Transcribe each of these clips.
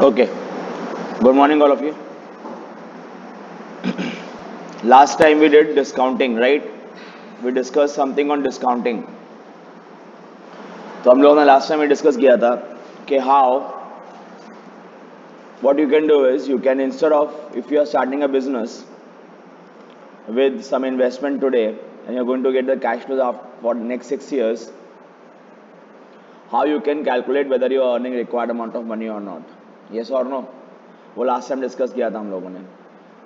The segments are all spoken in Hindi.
Okay. Good morning, all of you. Last time we did discounting, right? We discussed something on discounting. तो हम लोगों ने लास्ट टाइम ये डिस्कस किया था कि how what you can do is you can, instead of, if you are starting a business with some investment today and you're going to get the cash flows for the next 6 years, how you can calculate whether you are earning required amount of money or not. Yes or no? वो लास्ट टाइम डिस्कस किया था हम लोगों ने.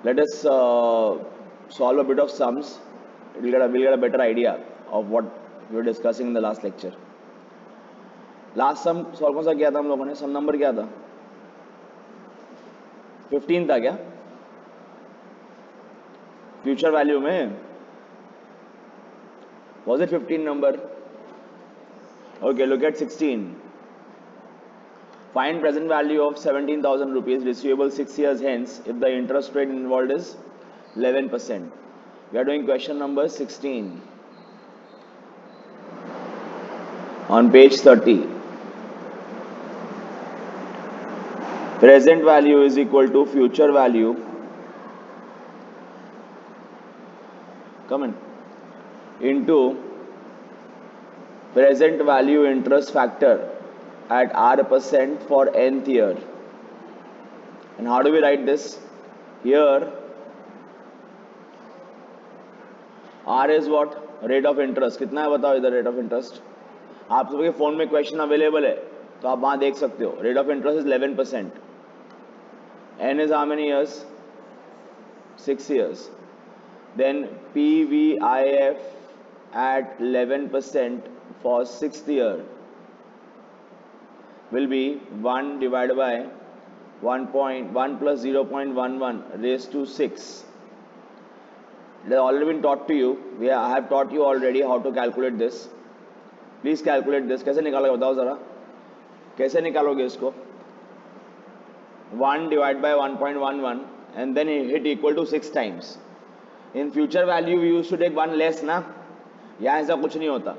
Let us solve a bit of sums. We'll get a better idea of what we were discussing in the last lecture. Last sum solve कौन सा किया था हम लोगों ने? सम नंबर क्या था? 15 था क्या? फ्यूचर वैल्यू में was it 15 number? Okay, look at 16. Find present value of 17,000 rupees receivable 6 years hence if the interest rate involved is 11%. We are doing question number 16 on page 30. Present value is equal to future value. Come in. Into present value interest factor at R% for nth year. And how do we write this? Here R is what? Rate of interest. कितना है बताओ इधर rate of interest? आप सबके फोन में क्वेश्चन अवेलेबल है तो आप वहां देख सकते हो. Rate of interest is 11%. N is how many years? 6 years. Then PVIF at 11% for 6th year will be 1 divided by 1.1 plus 0.11 raised to 6. It has already been taught to you. I have taught you already how to calculate this. Please calculate this. कैसे निकालोगे बताओ जरा. कैसे निकालोगे इसको? 1 divided by 1.11 and then hit equal to 6 times. In future value we used to take 1 less ना. यहाँ ऐसा कुछ नहीं होता.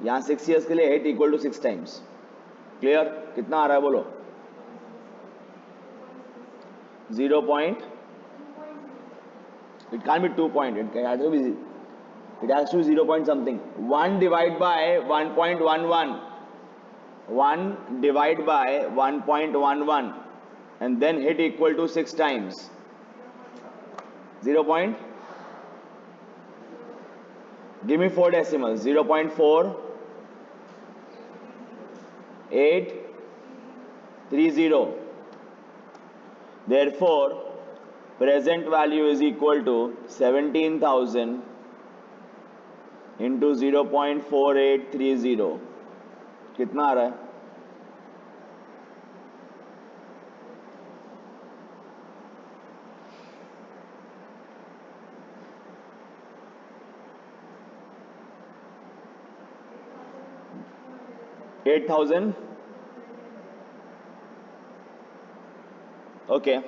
यहाँ 6 years के लिए hit equal to 6 times. Clear? कितना आ रहा है बोलो? 0. It can't be 2 point. It has to be 0 point something. 1 divided by 1.11. 1 divided by 1.11 and then hit equal to 6 times. 0 point. Give me 4 decimals. 0.4 830. Therefore, present value is equal to 17,000 into 0.4830. कितना आ रहा है? $8,000. Okay.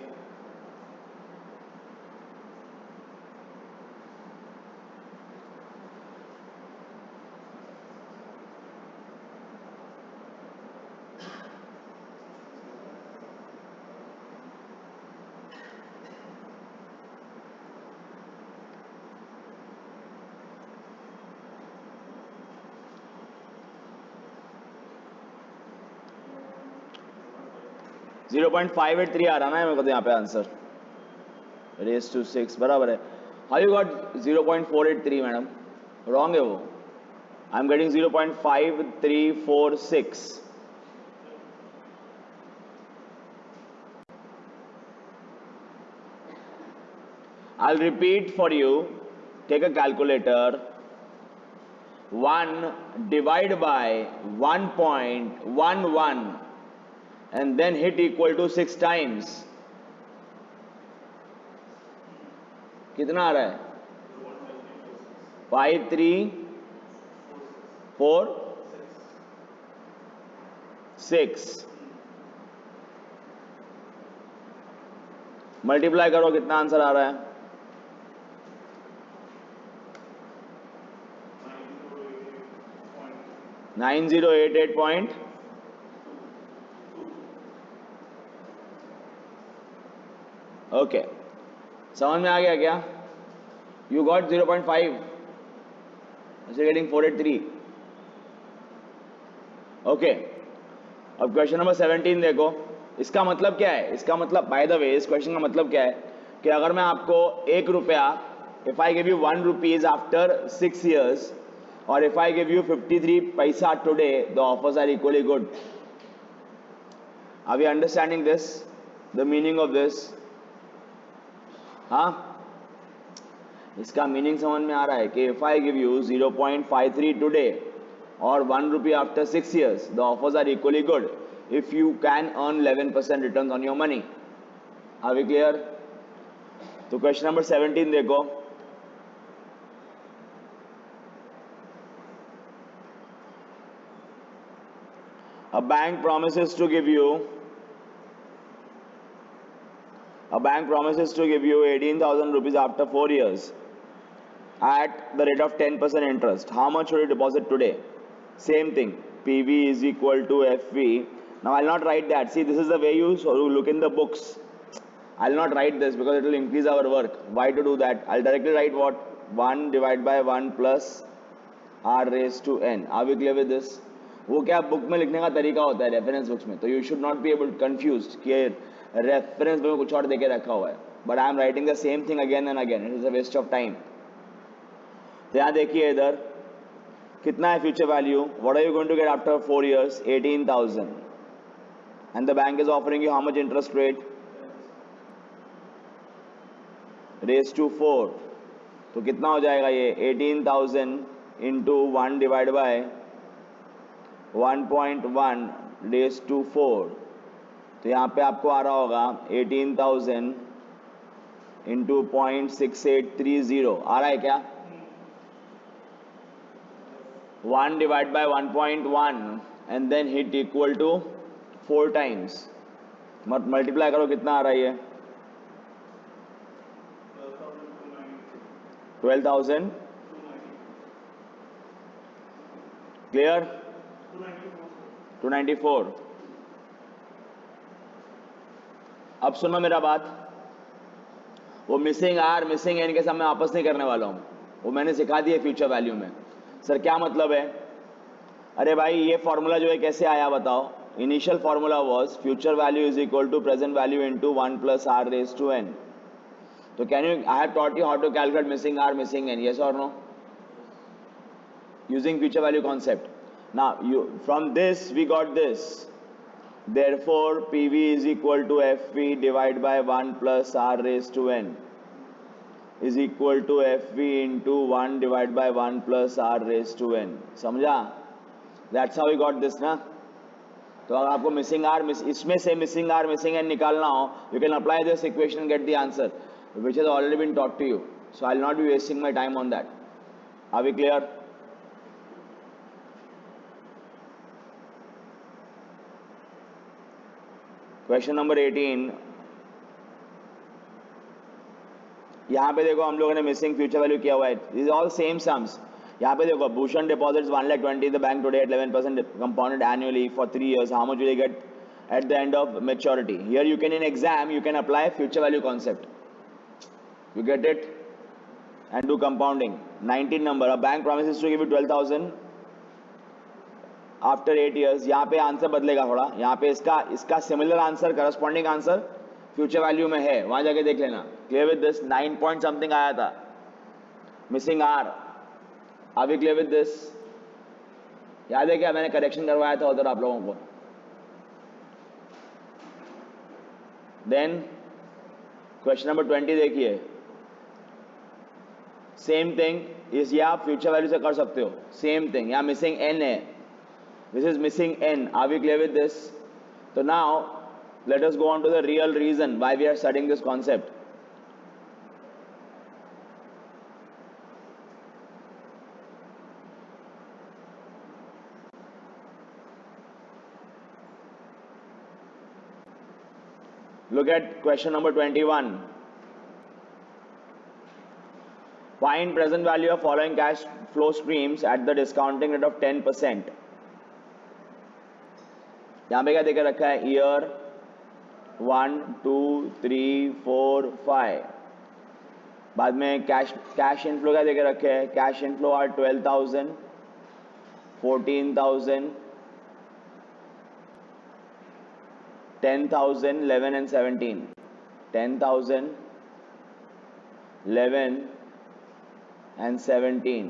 $0.583 आ रहा ना मेरे को तो यहाँ पे आंसर. Raised to 6 बराबर है. How you got 0.483 madam? Wrong है वो. I'm getting 0.5346. I'll repeat for you. Take a calculator. 1 divided by 1.11 and then hit equal to 6 times. कितना आ रहा है? 5346. मल्टीप्लाई करो कितना आंसर आ रहा है? 9088. ओके, समझ में आ गया क्या? You got 0.5, getting 483. ओके, अब क्वेश्चन नंबर 17 देखो. इसका मतलब क्या है? इसका मतलब, बाय द वे, इस क्वेश्चन का मतलब क्या है कि अगर मैं आपको 1 रुपया, if I give you 1 rupees after 6 years, और if I give you 53 paisa today, the offers are equally good. Are we understanding this, the meaning of this? हाँ, इसका मीनिंग समझ में आ रहा है कि if I give you 0.53 today और 1 rupee after 6 years, the offers are equally good if you can earn 11% returns on your money. Are we clear? तो क्वेश्चन नंबर 17 देखो. A bank promises to give you 18,000 rupees after 4 years at the rate of 10% interest. How much should you deposit today? Same thing. PV is equal to FV. Now I'll not write that. See, this is the way you look in the books. I'll not write this because it will increase our work. Why to do that? I'll directly write what? 1 divided by 1 plus r raised to n. Are we clear with this? वो क्या बुक में लिखने का तरीका होता है रेफरेंस बुक्स में, तो you should not be able confuse कि रेफरेंस बुक में कुछ और देके रखा हुआ है, but I am writing the same thing again and again. It is a waste of time. तो यहाँ देखिए इधर कितना है future value. What are you going to get after 4 years? 18,000. And the bank is offering you how much interest rate? Raise to 4. तो कितना हो जाएगा ये? 18,000 into 1 divide by 1.1 raise to 4. तो यहाँ पे आपको आ रहा होगा 18,000 इंटू 0.6830. आ रहा है क्या? 1 divide by 1.1 and then hit equal to 4 times. Multiply करो, कितना आ रहा है ये? 12,000. क्लियर? 294. अब सुनो मेरा बात. वो मिसिंग आर मिसिंग एन के साथ मैं वापस नहीं करने वाला हूं, वो मैंने सिखा दिया फ्यूचर वैल्यू में. सर क्या मतलब है? अरे भाई ये फॉर्मूला जो है कैसे आया बताओ. Initial formula was future value is equal to present value into 1 plus r raise to n. तो can you, I have taught you how to calculate missing r missing n, yes और no, using future value concept. Now from this we got this. Therefore PV is equal to FV divided by 1 plus R raised to n is equal to FV into 1 divided by 1 plus R raised to n. समझा? That's how we got this ना. तो अगर आपको मिसिंग आर, इसमें से मिसिंग आर मिसिंग एन निकालना हो, you can apply this equation and get the answer which has already been taught to you. So I'll not be wasting my time on that. Are we clear? Question number 18. यहाँ पे देखो हम लोगों ने मिसिंग फ्यूचर वैल्यू किया हुआ है. This all same sums. यहाँ पे देखो Bhushan deposits 1,20,000 the bank today at 11% compounded annually for 3 years. How much will you get at the end of maturity? Here you can, in exam you can apply future value concept. You get it and do compounding. 19 number. A bank promises to give you 12,000 after 8 years. यहाँ पे आंसर बदलेगा थोड़ा. यहाँ पे इसका similar answer, corresponding answer future value में है, वहां जाके देख लेना. Clear with this? 9 point something आया था missing are. Are we clear with this? याद है क्या मैंने करेक्शन करवाया था उधर आप लोगों को? देन क्वेश्चन नंबर 20 देखिए. Same thing. इस या आप फ्यूचर वैल्यू से कर सकते हो. Same thing. यहाँ मिसिंग एन है. This is missing n. Are we clear with this? So now let us go on to the real reason why we are studying this concept. Look at question number 21. Find present value of following cash flow streams at the discounting rate of 10%. यहाँ पे क्या देकर रखा है? ईयर, 1 2 3 4 5. बाद में कैश इनफ्लो क्या देके रखे हैं? Cash inflow are 12,000, 14,000, 10,000, 11 and 17. 10,000, 11 and 17.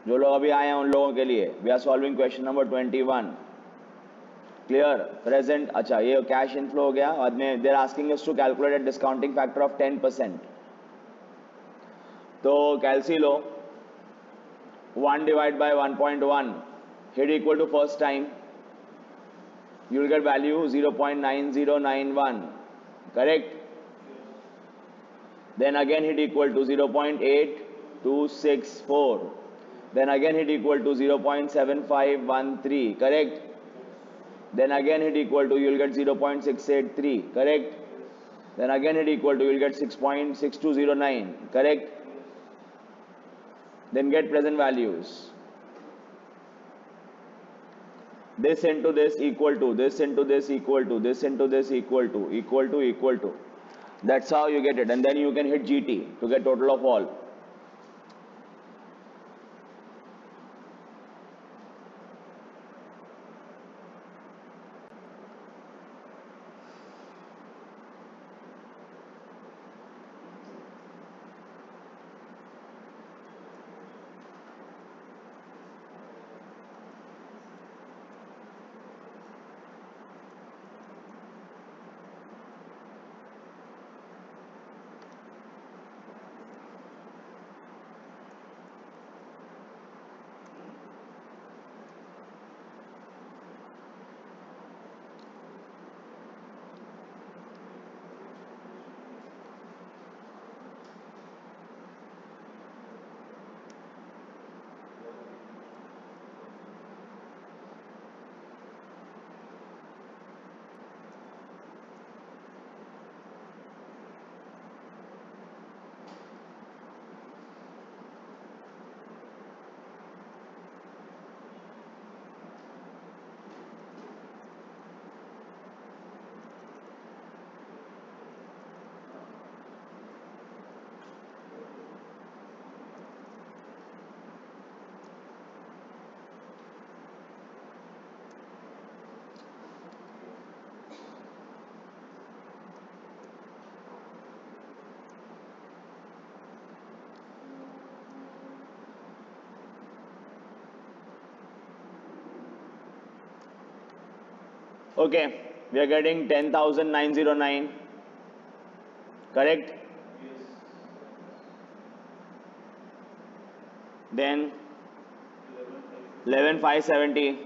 जो लोग अभी आए हैं उन लोगों के लिए we are solving question number 21. Clear? Present. अच्छा, ये कैश इनफ्लो हो गया. बाद में they are asking us to calculate a discounting factor of 10%. तो कैलसी लो. 1 divided by 1.1 hit equal to first time. You will get value 0.9091. Correct? Then again hit equal to 0.8264. Then again hit equal to 0.7513. Correct? Then again hit equal to you will get 0.683. Correct? Then again hit equal to you will get 6.6209. Correct? Then get present values. This into this equal to, this into this equal to, this into this equal to, equal to, equal to. That's how you get it. And then you can hit GT to get total of all. Okay, we are getting 10,909. Correct? Then 11,570.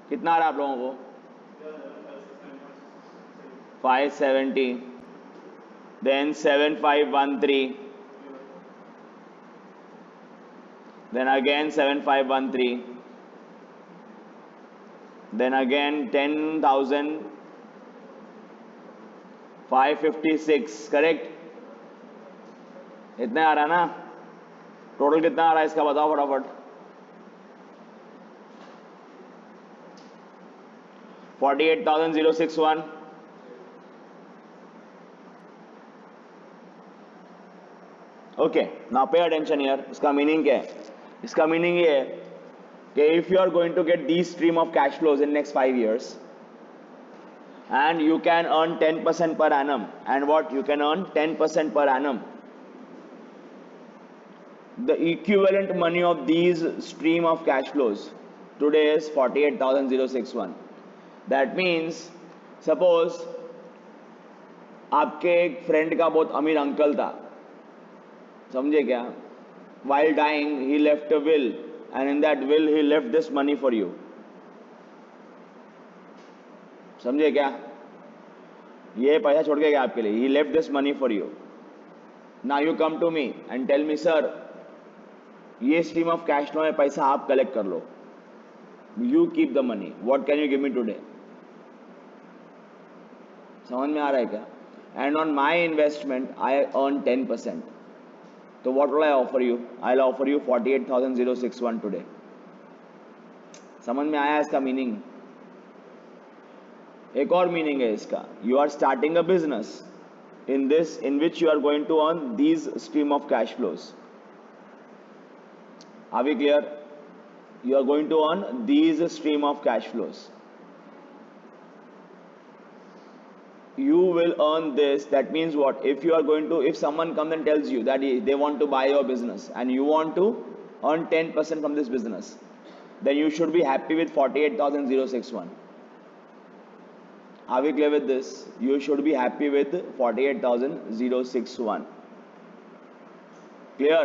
कितना आ रहा है आप लोगों को? 570. Then 7,513. Then again 7,513. Then again 10,556. Correct? इतना आ रहा ना? टोटल कितना आ रहा है इसका बताओ फटाफट. 48,061. Okay, now pay attention here. इसका मीनिंग क्या है? इसका मीनिंग ये है कि if you are going to get these stream of cash flows in next 5 years and you can earn 10% per annum, and what you can earn 10% per annum, the equivalent money of these stream of cash flows today is 48,061. that means suppose आपके एक फ्रेंड का बहुत अमीर अंकल था, समझे क्या? while dying he left a will, and in that will he left this money for you. समझे क्या? ये पैसा छोड़ के गया आपके लिए. he left this money for you. now you come to me and tell me, sir, ये स्ट्रीम ऑफ कैश फ्लो में पैसा आप कलेक्ट कर लो. you keep the money. what can you give me today? समझ में आ रहा है क्या? and on my investment I earn 10%. So what will I offer you? I'll offer you 48,061 today. समझ में आया इसका मीनिंग? एक और मीनिंग है इसका, you are starting a business in which you are going to earn these stream of cash flows. Are we clear? You are going to earn these stream of cash flows. You will earn this. That means what? If you are going to, if someone comes and tells you that they want to buy your business and you want to earn 10% from this business, then you should be happy with 48,061. Are we clear with this? You should be happy with 48,061. Clear?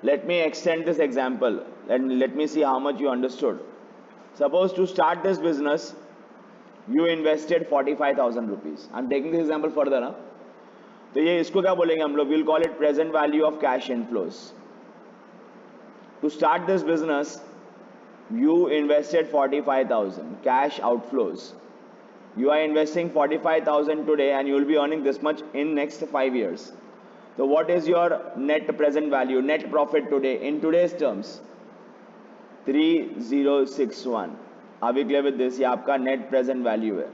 Let me extend this example and let me see how much you understood. Suppose to start this business, you invested 45,000 rupees. I'm taking this example further ना. तो ये इसको क्या बोलेंगे हम लोग? We'll call it present value of cash inflows. To start this business, you invested 45,000 cash outflows. You are investing 45,000 today and you will be earning this much in next 5 years. So what is your net present value, net profit today in today's terms? 3061. Are we clear with this? ये आपका net present value है.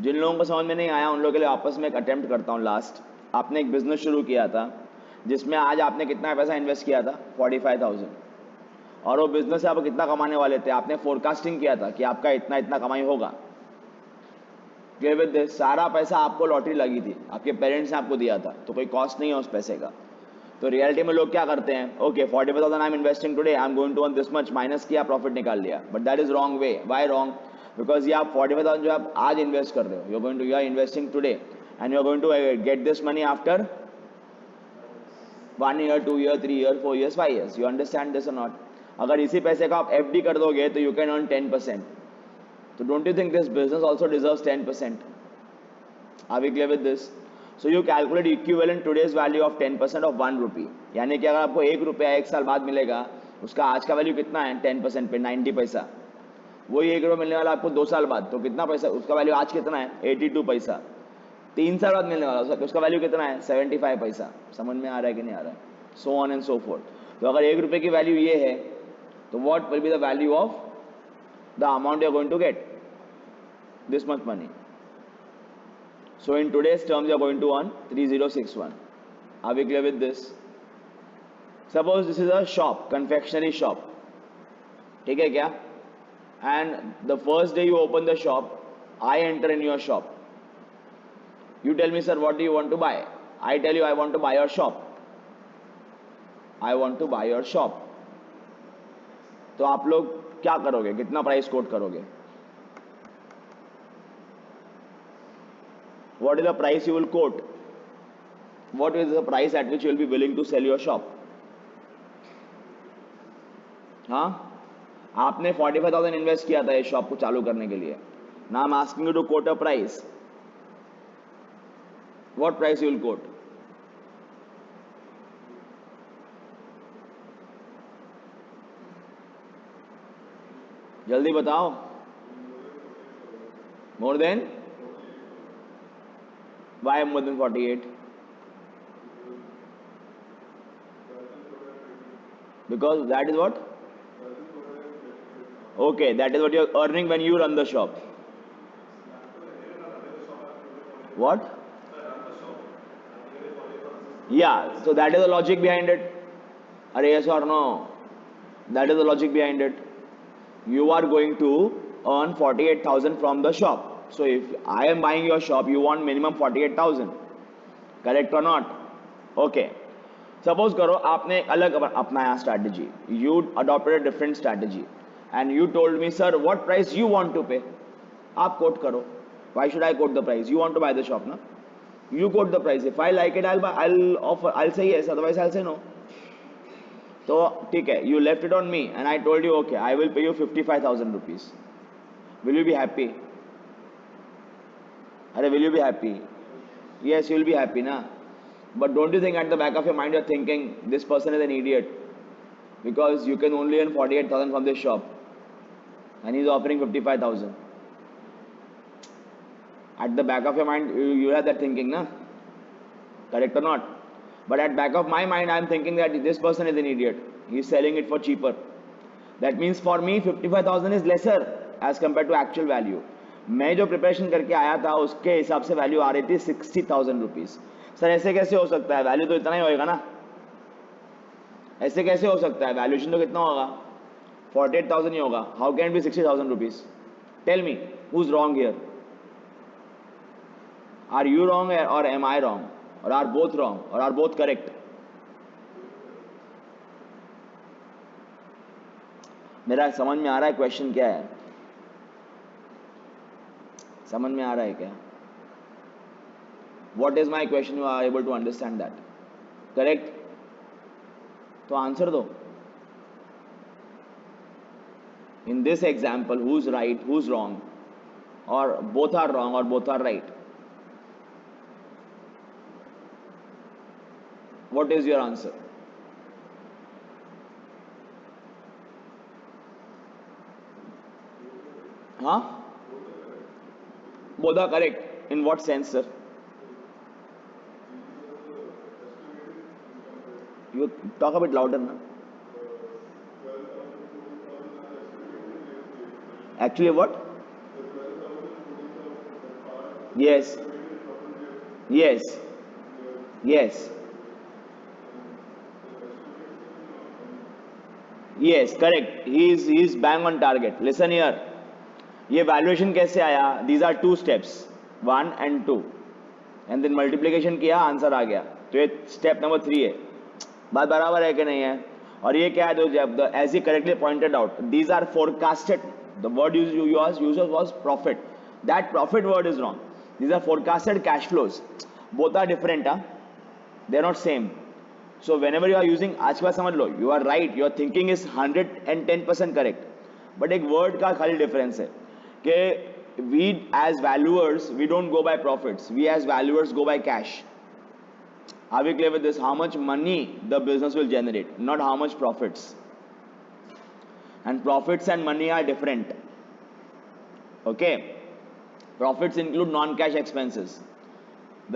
जिन लोगों को समझ में नहीं आया उन लोगों के लिए आपस में एक अटेम्प्ट करता हूँ लास्ट. आपने एक बिजनेस शुरू किया था जिसमें आज आपने कितना पैसा इन्वेस्ट किया था? 45,000. और वो बिजनेस से आप कितना कमाने वाले थे? आपने फोरकास्टिंग किया था कि आपका इतना इतना कमाई होगा. Clear with this? सारा पैसा आपको लॉटरी लगी थी, आपके पेरेंट्स ने आपको दिया था, तो कोई कॉस्ट नहीं है उस पैसे का. तो रियलिटी में लोग क्या करते हैं? Okay 45,000 I am investing today, I am going to earn this much, minus किया, प्रॉफिट निकाल लिया. But that is wrong way. Why wrong? Because ये आप 45,000 जो आप आज इन्वेस्ट कर रहे हो, you are investing today and you are going to get this money after 1 year, 2 year, 3 year, 4 years, 5 years. You understand this or not? अगर इसी पैसे का आप FD कर दोगे तो you can earn 10%. So don't you think this business also deserves 10%? Are we clear with this? So you calculate equivalent today's value of 10% of 1 rupee. यानी कि अगर आपको 1 रुपया 1 साल बाद मिलेगा, उसका आज का वैल्यू कितना है? 10% पे 90 पैसा. वही 1 रुपया मिलने वाला आपको 2 साल बाद, तो कितना पैसा? उसका वैल्यू आज कितना है? 82 पैसा. 3 साल बाद मिलने वाला उसका वैल्यू कितना है? 75 पैसा. समझ में आ रहा है कि नहीं आ रहा है? So on and so forth. तो अगर 1 रुपये की वैल्यू ये है तो what will be the value of the amount you are going to get? This much money. So in today's terms, you are going to earn 3061. Are we clear with this? Suppose this is a shop, confectionery shop. ठीक है क्या? And the first day you open the shop, I enter in your shop. You tell me, sir, what do you want to buy? I tell you, I want to buy your shop. I want to buy your shop. तो आप लोग क्या करोगे? कितना प्राइस कोट करोगे? What is the price you will quote? What is the price at which you will be willing to sell your shop? हाँ, आपने 45,000 इन्वेस्ट किया था इस शॉप को चालू करने के लिए. Now I'm asking you to quote a price. What price you will quote? जल्दी बताओ. More than? Why more than 48? Because that is what? Okay, that is what you are earning when you run the shop. What? Yeah, so that is the logic behind it. Are yes or no? That is the logic behind it. You are going to earn 48,000 from the shop. So if I am buying your shop, you want minimum 48,000. Correct or not? Okay. Suppose करो आपने एक अलग अपनाया strategy. You adopted a different strategy. And you told me, sir, what price you want to pay? आप quote करो. Why should I quote the price? You want to buy the shop, na? You quote the price. If I like it, I'll say yes. Otherwise, I'll say no. तो ठीक है, you left it on me and I told you, okay, I will pay you 55,000 rupees. Will you be happy? Arey, will you be happy? Yes, you will be happy, na? But don't you think at the back of your mind you're thinking, this person is an idiot because you can only earn 48,000 from this shop and he's offering 55,000. At the back of your mind, you have that thinking, na? Correct or not? But at back of my mind, I'm thinking that this person is an idiot. He's selling it for cheaper. That means for me, 55,000 is lesser as compared to actual value. मैं जो प्रिपरेशन करके आया था उसके हिसाब से वैल्यू आ रही थी 60,000 रुपीज। सर ऐसे कैसे हो सकता है, वैल्यू तो इतना ही होएगा ना, ऐसे कैसे हो सकता है, वैल्यूएशन तो कितना होगा, 48,000 ही होगा, how can be 60,000 rupees? Tell me who is wrong here, are you wrong और एम आई रॉन्ग और आर बोथ रॉन्ग और आर बोथ करेक्ट? मेरा समझ में आ रहा है क्वेश्चन क्या है, समझ में आ रहा है क्या? What is my question? You are able to understand that, correct? तो आंसर दो। In this example, who's right, who's wrong, or both are wrong or both are right? What is your answer? Huh? Both are correct. In what sense, sir? You talk a bit louder now. Actually, what? Yes. Yes. Yes. Yes, correct. He is bang on target. Listen here. ये वैल्यूएशन कैसे आया? These are two steps, 1 and 2, and then multiplication किया, आंसर आ गया। तो ये स्टेप नंबर 3 है। बात बराबर है कि नहीं है? और ये क्या है, जो as he correctly pointed out, these are forecasted, the word use was profit, that profit word is wrong, these are forecasted cash flows, both are different, they are not same. So whenever you are using, आज की बात समझ लो, you are right, your thinking is 110% correct, but एक वर्ड का खाली डिफरेंस है कि we as valuers, we don't go by profits, we as valuers go by cash. Are we clear with this? How much money the business will generate, not how much profits. And profits and money are different. Okay, profits include non-cash expenses,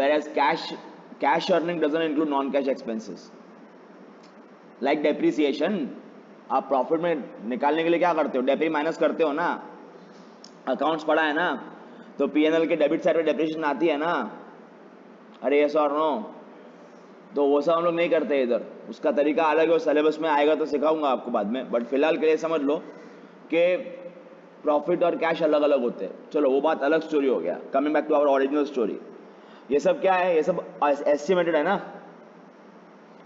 whereas cash earning doesn't include non-cash expenses. Like depreciation, आप प्रॉफिट में निकालने के लिए क्या करते हो, डेप्री माइनस करते हो ना, अकाउंट्स पढ़ा है ना, तो पीएनएल के डेबिट साइड पे डेप्रिसिएशन आती है ना, अरे यस और नो? तो वो सब हम लोग नहीं करते इधर, उसका तरीका अलग है, सिलेबस में आएगा तो सिखाऊंगा आपको बाद में, बट फिलहाल के लिए समझ लो कि प्रॉफिट और कैश अलग अलग होते हैं। चलो वो बात अलग स्टोरी हो गया, coming back to our original story. ये सब क्या है, ये सब एस्टिमेटेड है ना।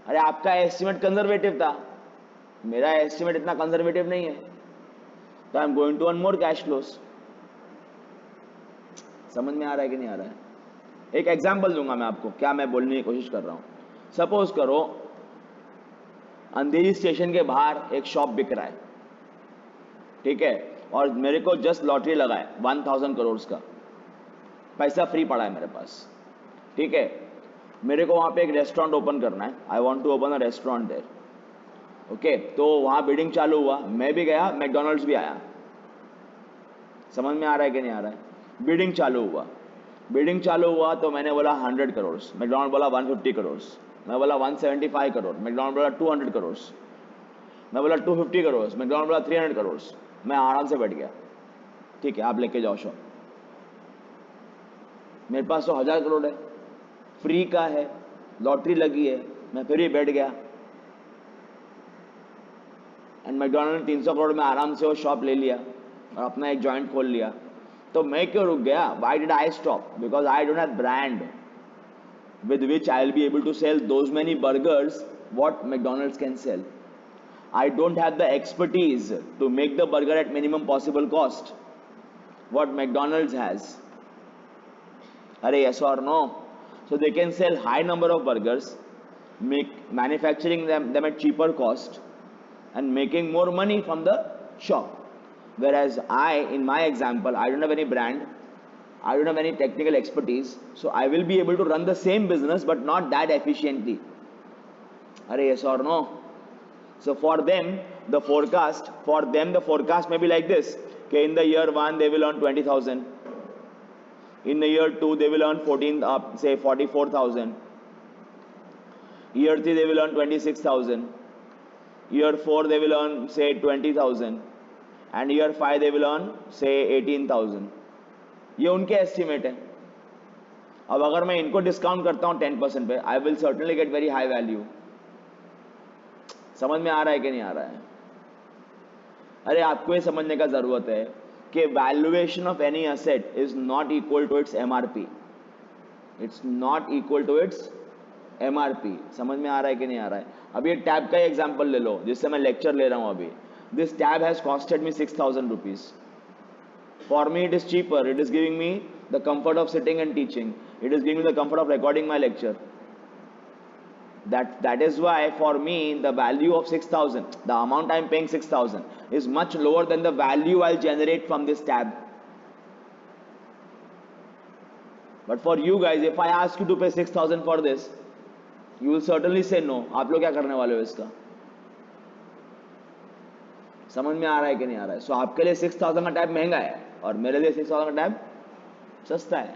अरे आपका एस्टिमेट कंजर्वेटिव था, मेरा एस्टिमेट इतना कंजर्वेटिव नहीं है, तो I am going to earn more cash flows. समझ में आ रहा है कि नहीं आ रहा है? एक एग्जांपल दूंगा मैं आपको, क्या मैं बोलने की कोशिश कर रहा हूं। सपोज करो अंधेरी स्टेशन के बाहर एक शॉप बिक रहा है, ठीक है, और मेरे को जस्ट लॉटरी लगा है 1000 करोड़ का, पैसा फ्री पड़ा है मेरे पास, ठीक है, मेरे को वहां पे एक रेस्टोरेंट ओपन करना है, I want to open a restaurant there. Okay, तो वहां बिडिंग चालू हुआ, मैं भी गया, मैकडोनल्ड्स भी आया। समझ में आ रहा है कि नहीं आ रहा है? बिडिंग चालू हुआ, बिडिंग चालू हुआ तो मैंने बोला 100 करोड़, मैकडोनल्ड बोला 150 करोड़, मैं बोला 175 करोड़, मैकडोनल्ड बोला 200 करोड़, मैं बोला 250 करोड़, मैकडोनल्ड बोला 300 करोड़। मैं आराम से बैठ गया, ठीक है आप लेके जाओ शॉप, मेरे पास तो 1000 करोड़ है, फ्री का है, लॉटरी लगी है, मैं फिर भी बैठ गया, एंड मैकडोनल्ड 300 करोड़ में आराम से वो शॉप ले लिया और अपना एक जॉइंट खोल लिया। तो मैं क्यों रुक गया? Why did I stop? Because I don't have brand with which I'll be able to sell those many burgers what McDonald's can sell. I don't have the expertise to make the burger at minimum possible cost what McDonald's has. Are yes or no? So they can sell high number of burgers, manufacturing them at cheaper cost and making more money from the shop. Whereas I, in my example, I don't have any brand, I don't have any technical expertise, so I will be able to run the same business but not that efficiently. Are yes or no? So for them, the forecast may be like this, okay, in the year 1 they will earn 20,000, in the year 2 they will earn 44,000, year 3 they will earn 26,000, year 4 they will earn say 20,000, and year 5 they will earn say 18,000. ये उनके एस्टिमेट है। अब अगर मैं इनको डिस्काउंट करता हूं 10% पे, I will certainly get very high value. समझ में आ रहा है कि नहीं आ रहा है? अरे आपको ये समझने का जरूरत है कि valuation of any asset is not equal to its MRP. It's not equal to its MRP. समझ में आ रहा है कि नहीं आ रहा है? अब ये टैब का एग्जांपल ले लो जिससे मैं लेक्चर ले रहा हूं अभी। This tab has costed me 6,000 rupees. For me it is cheaper. It is giving me the comfort of sitting and teaching. It is giving me the comfort of recording my lecture. That is why for me the value of 6,000, the amount I am paying 6,000, is much lower than the value I'll generate from this tab. But for you guys, if I ask you to pay 6,000 for this, you will certainly say no. आप लोग क्या करने वाले हो इसका? समझ में आ रहा है कि नहीं आ रहा है? सो आपके लिए 6,000 का टैब महंगा है और मेरे लिए 6,000 का टैब सस्ता है।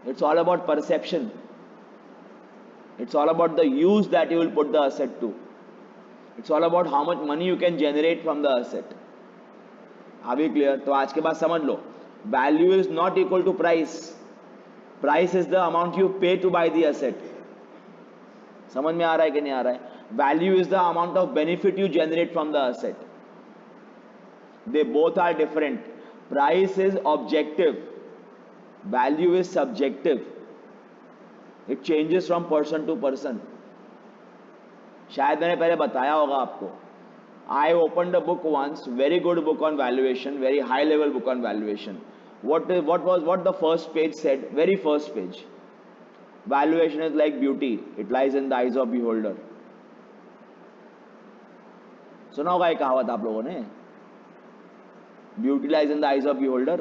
It's all about perception. It's all about the use that you will put the asset to. It's all about how much money you can generate from the asset. Are we clear? तो आज के बाद समझ लो, value is not equal to price. Price is the amount you pay to buy the asset. समझ में आ रहा है कि नहीं आ रहा है? Value is the amount of benefit you generate from the asset. They both are different. Price is objective. Value is subjective. It changes from person to person. शायद मैंने पहले बताया होगा आपको. I opened a book once, very good book on valuation, very high level book on valuation. What the first page said? Very first page. Valuation is like beauty. It lies in the eyes of beholder. सुना होगा ये कहावत आप लोगों ने? Beauty lies in the eyes of beholder.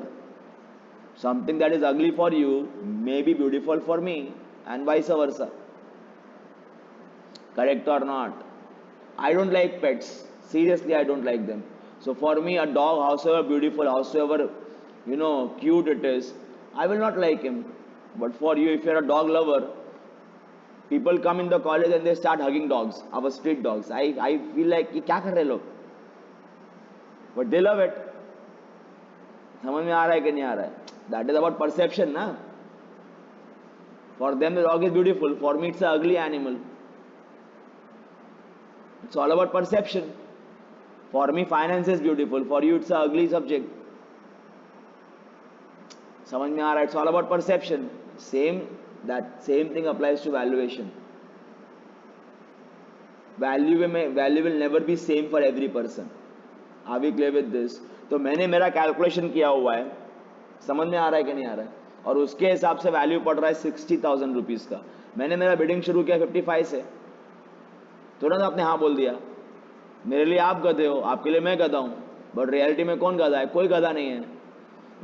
Something that is ugly for you may be beautiful for me, and vice versa. Correct or not? I don't like pets. Seriously, I don't like them. So for me, a dog, howsoever beautiful, howsoever cute it is, I will not like him. But for you, if you're a dog lover, people come in the college and they start hugging dogs, our street dogs. I feel like ये क्या कर रहे लोग? But they love it. समझ में आ रहा है कि नहीं आ रहा है? That is about perception, ना? For them, the dog is beautiful. For me, it's an ugly animal. It's all about perception. For me, finance is beautiful. For you, it's an ugly subject. समझ में आ रहा है? It's all about perception. That same thing applies to valuation. Value will never be same for every person. Are we clear with this? तो मैंने मेरा कैलकुलेशन किया हुआ है, समझ में आ रहा है कि नहीं आ रहा है? और उसके हिसाब से वैल्यू पड़ रहा है 60,000 रुपीज का। मैंने मेरा बिडिंग शुरू किया 55 से, तुरंत आपने हाँ बोल दिया। मेरे लिए आप गधे हो, आपके लिए मैं गधा हूं, बट रियलिटी में कौन गधा है? कोई गधा नहीं है।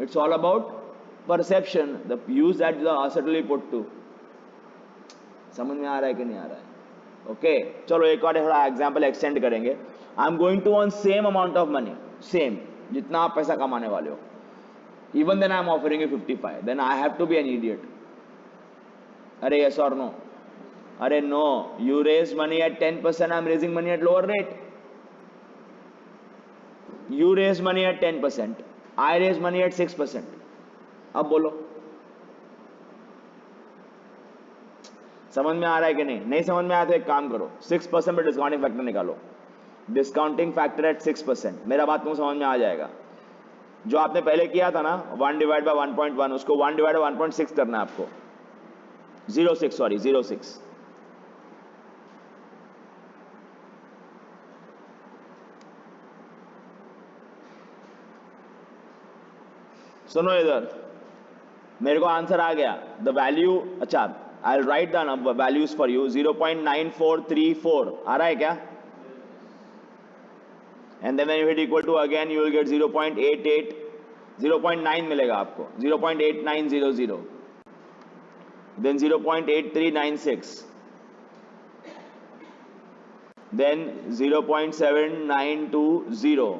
It's all about perception, the use that the asset will be put to. समझ में आ रहा है कि नहीं आ रहा है? ओके चलो एक और थोड़ा एग्जाम्पल एक्सटेंड करेंगे। I am going to earn same amount of money, same जितना आप पैसा कमाने वाले हो, even then I am offering you 55, then I have to be an idiot. अरे yes or no? अरे no, you raise money at 10%, I am raising money at lower rate. You raise money at 10%, I raise money at 6%. अब बोलो समझ में आ रहा है कि नहीं? नहीं समझ में आया तो एक काम करो, 6% पे डिस्काउंटिंग फैक्टर निकालो। डिस्काउंटिंग फैक्टर एट 6%, मेरा बात तुमको समझ में आ जाएगा। जो आपने पहले किया था ना 1 डिवाइड बाय 1.1, उसको 1 डिवाइड बाय 1.6 करना है आपको। 06 सुनो इधर, मेरे को आंसर आ गया। द वैल्यू, अच्छा I will write the number values for you. 0.9434 आ रहा है क्या? And then when you hit equal to again you will get 0.88, 0.9 मिलेगा आपको, 0.8900, then 0.8396, then 0.7920,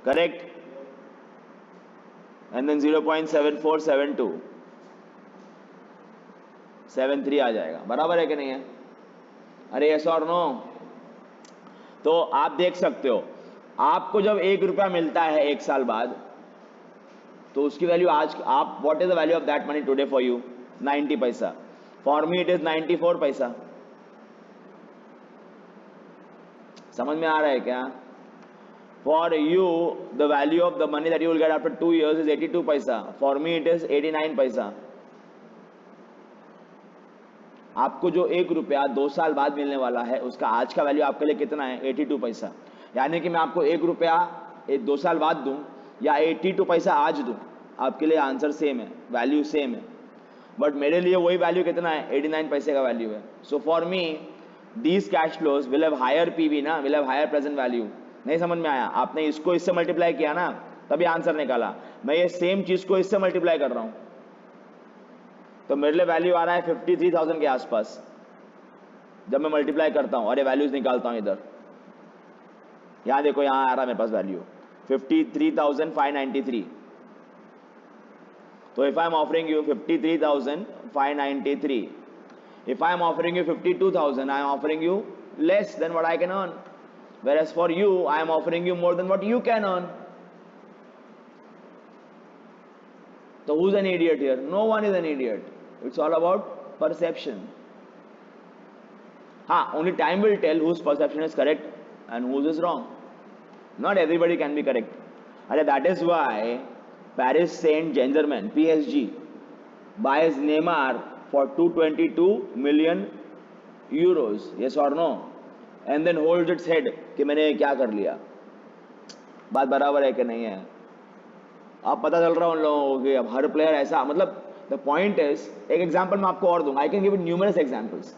correct, and then 0.7472, 73 आ जाएगा। बराबर है कि नहीं है? अरे यस और नो? तो आप देख सकते हो आपको जब 1 रुपया मिलता है 1 साल बाद, तो उसकी वैल्यू आज आप what is the value of that money today for you? 90 पैसा। फॉर मी इट इज 94 पैसा। समझ में आ रहा है क्या? For you the value of the money that you will get after 2 years is 82 पैसा। फॉर मी इट इज 89 पैसा। आपको जो 1 रुपया 2 साल बाद मिलने वाला है, उसका आज का वैल्यू आपके लिए कितना है? 82 पैसा। यानी कि मैं आपको 1 रुपया 2 साल बाद दूं या 82 पैसा आज दूं, आपके लिए आंसर सेम है, वैल्यू सेम है। बट मेरे लिए वही वैल्यू कितना है? 89 पैसे का वैल्यू है। So for me these cash flows will have higher PV ना, will have higher present value. नहीं समझ में आया? आपने इसको इससे मल्टीप्लाई किया ना, तभी आंसर निकाला। मैं ये सेम चीज को इससे मल्टीप्लाई कर रहा हूं, तो मेरे लिए वैल्यू आ रहा है 53,000 के आसपास। जब मैं मल्टीप्लाई करता हूं, अरे वैल्यूज निकालता हूं इधर, यहां देखो, यहां आ रहा है मेरे पास वैल्यू 53,593। तो if I am offering you 53,593, if I am offering you 52,000, I am offering you less than what I can earn. Whereas for you, I am offering you more than what you can earn. So who's an idiot here? No one is an idiot. It's all about perception. Only time will tell whose perception is correct and whose is wrong. Not everybody can be correct. And that is why Paris Saint-Germain, PSG, buys Neymar for 222 million euros, yes or no, and then holds its head कि मैंने क्या कर लिया। बात बराबर है कि नहीं है? अब पता चल रहा है उन लोगों को कि अब हर प्लेयर ऐसा, मतलब द पॉइंट इज, एक एग्जांपल मैं आपको और दूंगा, आई can give numerous examples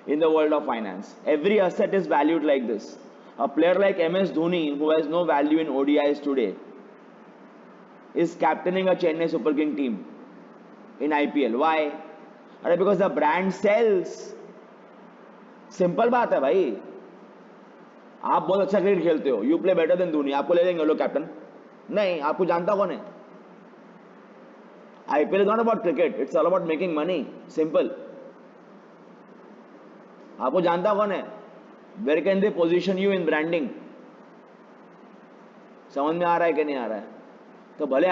in the world of finance. Every asset is valued like this. A player like MS Dhoni, who has no value in ODIs today, is captaining a Chennai Super King team in IPL. Why? अरे because the brand sells. Simple बात है भाई। आप बहुत अच्छा क्रिकेट खेलते हो, you play better than Dhoni, आपको ले लेंगे लोग कैप्टन? नहीं, आपको जानता कौन है? IPL is not about cricket, it's all about making money. Simple. आपको जानता कौन है? Where can they position you in branding? समझ में आ रहा है कि नहीं आ रहा है? तो भले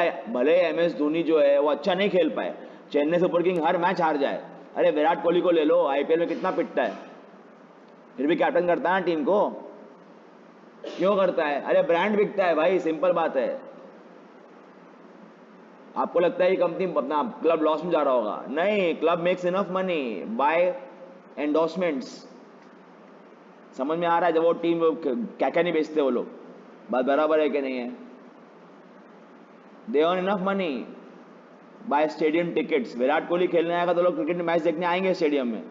MS धोनी जो है वो अच्छा नहीं खेल पाए, चेन्नई सुपर किंग हर मैच हार जाए, अरे विराट कोहली को ले लो, IPL में कितना पिटता है, फिर भी कैप्टन करता है ना टीम को। क्यों करता है? अरे ब्रांड बिकता है भाई, सिंपल बात है। आपको लगता है ये कंपनी, अपना क्लब लॉस में जा रहा होगा? नहीं, club makes enough money by endorsements. समझ में आ रहा है? जब वो टीम क्या क्या नहीं बेचते वो लोग, बात बराबर है कि नहीं है? They earn enough money by stadium tickets. Virat Kohli खेलने आएगा तो लोग क्रिकेट मैच देखने आएंगे स्टेडियम में,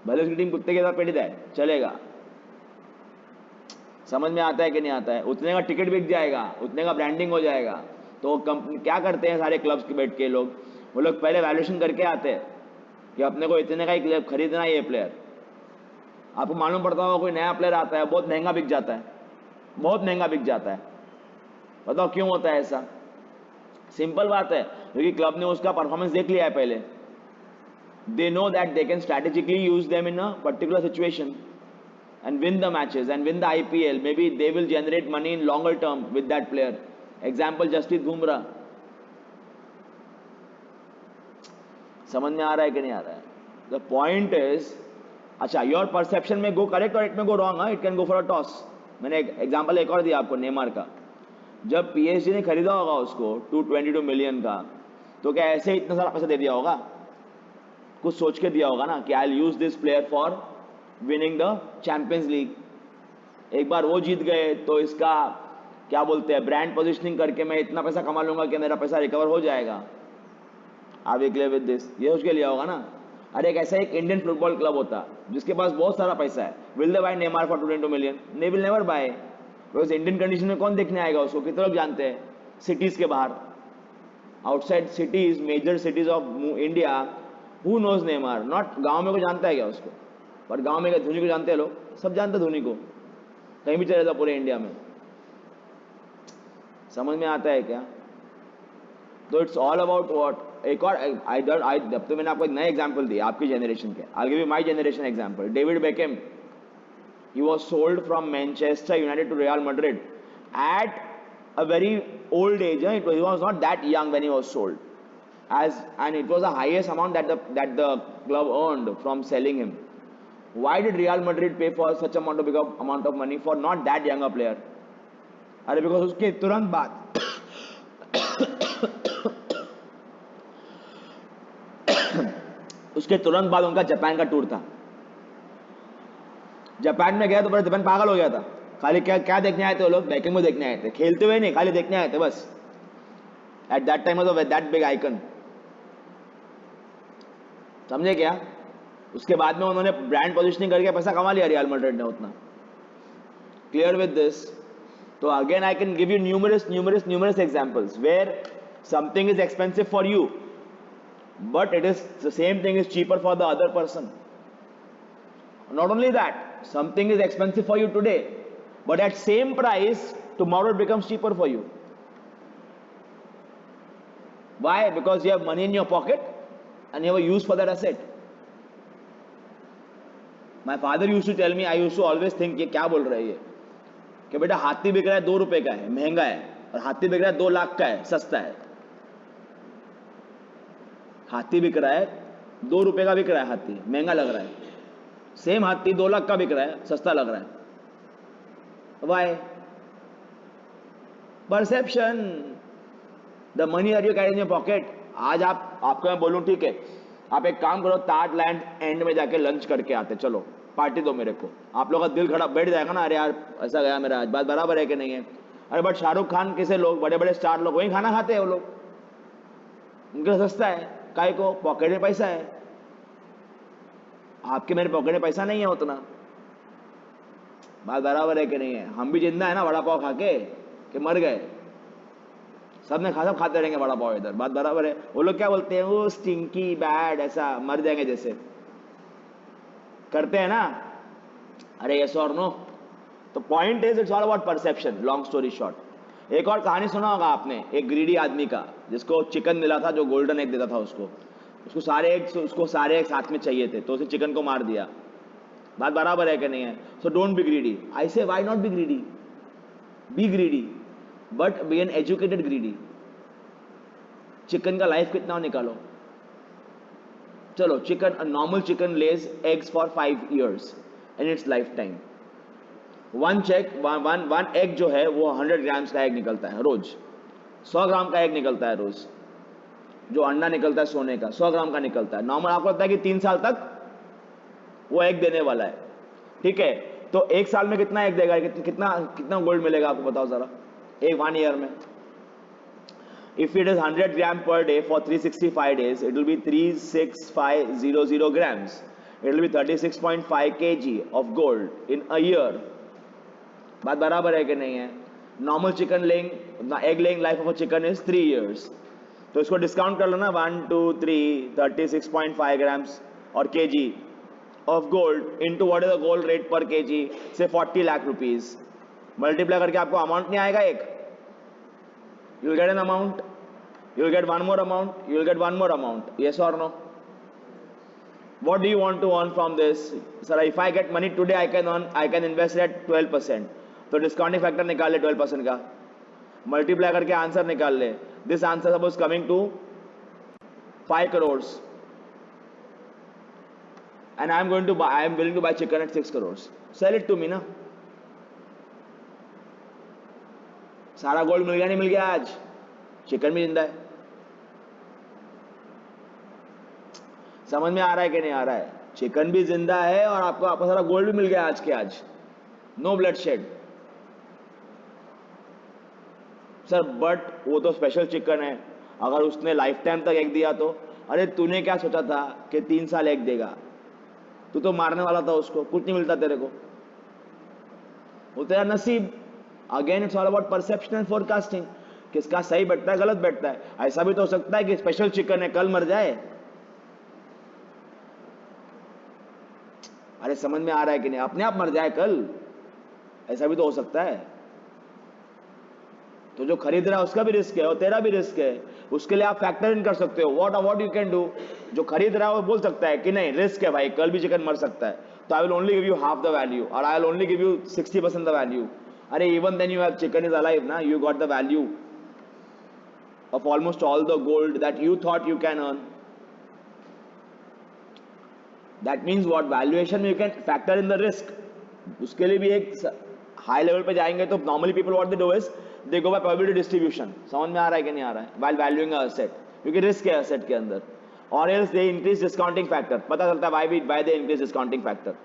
भले उसकी टीम कुत्ते के साथ पीड़ित है, चलेगा। समझ में आता है कि नहीं आता है? उतने का टिकट बिक जाएगा, उतने का ब्रांडिंग हो जाएगा। तो कंपनी क्या करते हैं, सारे क्लब्स के बैठ के लोग, वो लोग पहले वैल्यूएशन करके आते हैं कि अपने को इतने का ही क्लब खरीदना है ये प्लेयर। आपको मालूम पड़ता होगा कोई नया प्लेयर आता है, बहुत महंगा बिक जाता है, बहुत महंगा बिक जाता है। बताओ क्यों होता है ऐसा? सिंपल बात है, क्योंकि क्लब ने उसका परफॉर्मेंस देख लिया है पहले। They know that they can strategically use them in a particular situation and win the matches and win the IPL. Maybe they will generate money in longer term with that player. Example, Jasprit Bumrah. समझ में आ रहा है कि नहीं आ रहा है? The point is, अच्छा, your perception may go correct or it may go wrong. It can go for a toss. मैंने एक एग्जाम्पल एक और दिया आपको, नेमार का। जब PSG ने खरीदा होगा उसको 222 मिलियन का, तो क्या ऐसे इतना सारा पैसा दे दिया होगा? कुछ सोच के दिया होगा ना कि I will use this player for winning the champions league. एक बार वो जीत गए तो इसका क्या बोलते हैं, ब्रांड पोजिशनिंग करके मैं इतना पैसा कमा लूंगा कि मेरा पैसा रिकवर हो जाएगा। आप एक विद दिस, ये सोच के लिया होगा ना। अरे एक ऐसा एक इंडियन फुटबॉल क्लब होता जिसके पास बहुत सारा पैसा है, will they buy Neymar for 222 million? They will never buy, because Indian condition में कौन देखने आएगा उसको? कितने लोग जानते हैं सिटीज के बाहर, outside cities, major cities of India, Who knows Neymar? Not गांव में कोई जानता है क्या उसको? पर गांव में क्या धोनी को जानते हैं लोग? सब जानते हैं धोनी को, कहीं भी चले जाओ पूरे इंडिया में। समझ में आता है क्या? तो इट्स ऑल अबाउट व्हाट। एक और अब तो मैंने आपको एक नया एग्जांपल दिया आपकी जनरेशन के। आई give you my generation example. David Beckham, He was sold from Manchester United to Real Madrid at a very old age. He was not that young when he was sold, and it was the highest amount that the club earned from selling him. Why did Real Madrid pay for such big amount of money for not that younger player? अरे because उसके तुरंत बाद उसके तुरंत बाद उनका जापान का टूर था. जापान में गया तो पूरा जापान पागल हो गया था. खाली क्या क्या देखने आए थे वो लोग? बैकिंग देखने आए थे, खेलते हुए नहीं, खाली देखने आए थे बस. At that time was that big icon. समझे क्या? उसके बाद में उन्होंने ब्रांड पोजिशनिंग करके पैसा कमा लिया रियल मैड्रिड ने उतना. Clear with this? तो again I can give you numerous examples where something is expensive for you but it is the same thing is cheaper for the other person. Not only that, something is expensive for you today, but at same price tomorrow it becomes cheaper for you. Why? Because you have money in your pocket and you have a use for that asset. My father used to tell me, I used to always think ये क्या बोल रहा है ये, कि बेटा हाथी बिक रहा है 2 रुपए का है, महंगा है, और हाथी बिक रहा है 2 लाख का है, सस्ता है. हाथी बिक रहा है 2 रुपए का बिक रहा है, हाथी महंगा लग रहा है. सेम हाथी 2 लाख का बिक रहा है, सस्ता लग रहा है. Why? Perception. The money that you carry in your pocket. आज आपको मैं बोलूं ठीक है, आप एक काम करो, ताज लैंड एंड में जाके लंच करके आते, चलो पार्टी दो मेरे को. आप लोगों का दिल खड़ा बैठ जाएगा ना, अरे यार ऐसा गया मेरा आज, बात बराबर है कि नहीं है? अरे बट शाहरुख खान कैसे लोग, बड़े बड़े स्टार लोग वहीं खाना खाते हैं, वो लोग उनके सस्ता है. काय को? पॉकेट में पैसा है. आपके मेरे पॉकेट में पैसा नहीं है उतना. बात बराबर है कि नहीं है? हम भी जिंदा है ना वड़ा पाव खा के, कि मर गए? सब खाते रहेंगे वड़ा पाव इधर. बात बराबर है. वो लोग क्या बोलते हैं, वो स्टिंकी बैड, ऐसा मर जाएंगे जैसे करते हैं ना. अरे यस और नो? तो point is it's all about perception. Long story short, एक और कहानी सुना होगा आपने, एक ग्रीडी आदमी का, जिसको चिकन मिला था, जो गोल्डन एग देता था उसको सारे एग साथ में चाहिए थे, तो उसे चिकन को मार दिया. बात बराबर है कि नहीं है? So don't be greedy. I say why not be greedy? Be greedy, but be an educated greedy. Chicken का लाइफ कितना निकालो. चलो chicken, normal chicken lays eggs for 5 years in its life time. One egg जो है वो 100 ग्राम्स का एग निकलता है रोज. 100 ग्राम का एग निकलता है रोज. जो अंडा निकलता है सोने का 100 ग्राम का निकलता है. नॉर्मल आपको लगता है कि 3 साल तक वो एग देने वाला है, ठीक है? तो 1 साल में कितना एग देगा? कितना गोल्ड मिलेगा आपको बताओ जरा, एक 1 year में? If it is 100 gram per day for 365 days, it will be 36500 grams. It will be 36.5 kg of gold in a year. बात बराबर है कि नहीं है? Normal chicken egg laying life of a chicken is 3 years. तो इसको डिस्काउंट कर लो ना, 1 2 3 36.5 grams और kg of gold into what is the gold rate पर kg, से 40 लाख रुपीज. मल्टीप्लाई करके आपको अमाउंट नहीं आएगा एक? You will get an amount, you will get one more amount, you will get one more amount. Yes और no? What do you want to earn from this? Sir, if I get money today, I can invest at 12%. तो डिस्काउंटिंग फैक्टर निकाल ले 12% का, मल्टीप्लाई करके आंसर निकाल ले. This answer suppose coming to 5 crores and I am willing to buy chicken at 6 crores. Sell it to me ना. सारा गोल्ड मिल गया नहीं मिल गया? आज चिकन भी जिंदा है. समझ में आ रहा है कि नहीं आ रहा है? चिकन भी जिंदा है और आपको सारा गोल्ड भी मिल गया आज के आज. No bloodshed. Sir but वो तो स्पेशल चिकन है, अगर उसने लाइफ टाइम तक एग दिया तो? अरे तूने क्या सोचा था कि 3 साल एग देगा? तू तो मारने वाला था उसको, कुछ नहीं मिलता तेरे को, वो तेरा नसीब. Again it's all about perception and forecasting. किसका सही बैठता है, गलत बैठता है? ऐसा भी तो हो सकता है कि स्पेशल चिकन है, कल मर जाए. अरे समझ में आ रहा है कि नहीं? अपने आप मर जाए कल, ऐसा भी तो हो सकता है. तो जो खरीद रहा है उसका भी रिस्क है और तेरा भी रिस्क है. उसके लिए आप फैक्टर इन कर सकते हो. What you can do. जो खरीद रहा है वो बोल सकता है कि नहीं रिस्क है भाई, कल भी चिकन मर सकता है, तो I will only give you half the value और I will only give you 60% the value. अरे even then you have chicken is alive ना, you got the value of almost all the gold that you thought you can earn. That means what, valuation में you can factor in the risk. उसके लिए भी एक हाई लेवल पे जाएंगे तो normally people what they do is they go bye probability distribution. समझ में आ रहा है कि नहीं आ रहा है? व्हाइल वैल्यूइंग अ एसेट, क्योंकि रिस्क है एसेट के अंदर. और else they increase discounting factor. पता चलता है why they increase discounting factor,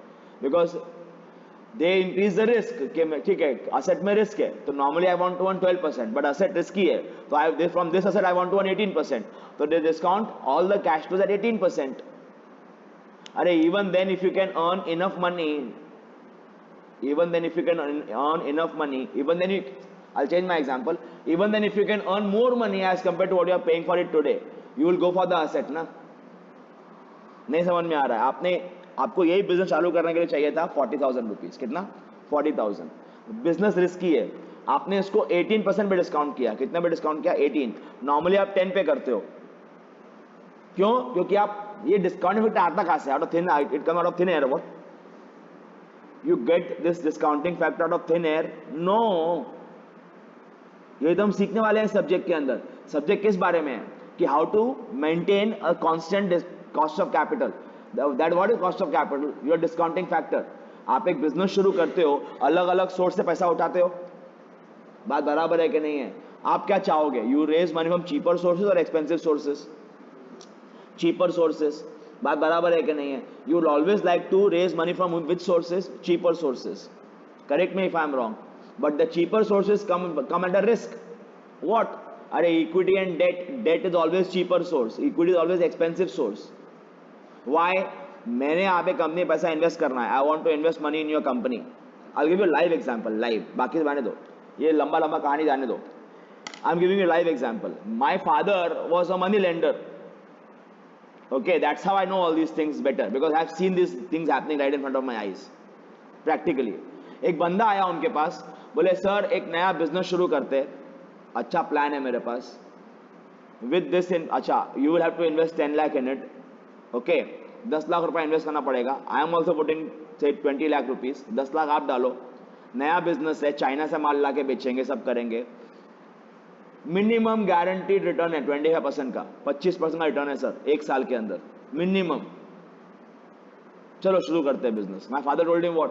because they increase the risk. ठीक है, असेट में रिस्क है तो normally I want to earn 12%, but asset risky है तो I from this asset I want to earn 18%, तो they discount all the cash flows at 18%. अरे even then if you can earn enough money, even then if you can earn enough money, even then you, I'll change my example, even then if you can earn more money as compared to what you are paying for it today, you will go for the asset ना. नहीं समझ में आ रहा है? आपको यही बिजनेस चालू करने के लिए चाहिए था 40,000 रुपीज. कितना? 40,000. बिजनेस रिस्की है, आपने इसको 18% पे डिस्काउंट किया. कितने पे डिस्काउंट किया? 18. नॉर्मली आप 10 पे करते हो. क्यों? क्योंकि आप ये डिस्काउंट इफेक्ट आता कहां से? Out of thin, it come out of thin air. What, you get this discounting factor out of thin air? No. ये तो हम सीखने वाले हैं सब्जेक्ट के अंदर. सब्जेक्ट किस बारे में है? कि how to maintain a constant cost of capital. That what is cost of capital? Your discounting factor. आप एक बिजनेस शुरू करते हो, अलग अलग सोर्स से पैसा उठाते हो. बात बराबर है कि नहीं है? आप क्या चाहोगे? You raise money from cheaper sources और एक्सपेंसिव सोर्सेज? Cheaper sources. बात बराबर है कि नहीं है? You will always like to raise money from which sources? Cheaper sources. Correct me if I am wrong, but the cheaper sources come at a risk. What? अरे equity and debt. Debt is always cheaper source, equity is always expensive source. Why? मैंने यहाँ पे कंपनी पैसा इन्वेस्ट करना है. I want to invest money in your company. I give you live example. Live, बाकी जाने दो, ये लंबा लंबा कहानी जाने दो. I am giving you live example. My father was a money lender. Okay, that's how I know all these things better, because I've seen these things happening right in front of my eyes, practically. एक बंदा आया उनके पास, बोले सर एक नया बिजनेस शुरू करते हैं, अच्छा प्लान है मेरे पास. विद दिस इन, अच्छा you will have to invest 10 lakh in it. Okay, 10 lakh रुपया इन्वेस्ट करना पड़ेगा. आई एम ऑल्सो पुटिंग से 20 लाख रुपीज. 10 लाख आप डालो. नया बिजनेस है, चाइना से माल ला के बेचेंगे, सब करेंगे. मिनिमम गारंटीड रिटर्न है 25% का. 25% का रिटर्न है सर एक साल के अंदर मिनिमम. चलो शुरू करते हैं business. My father told him what,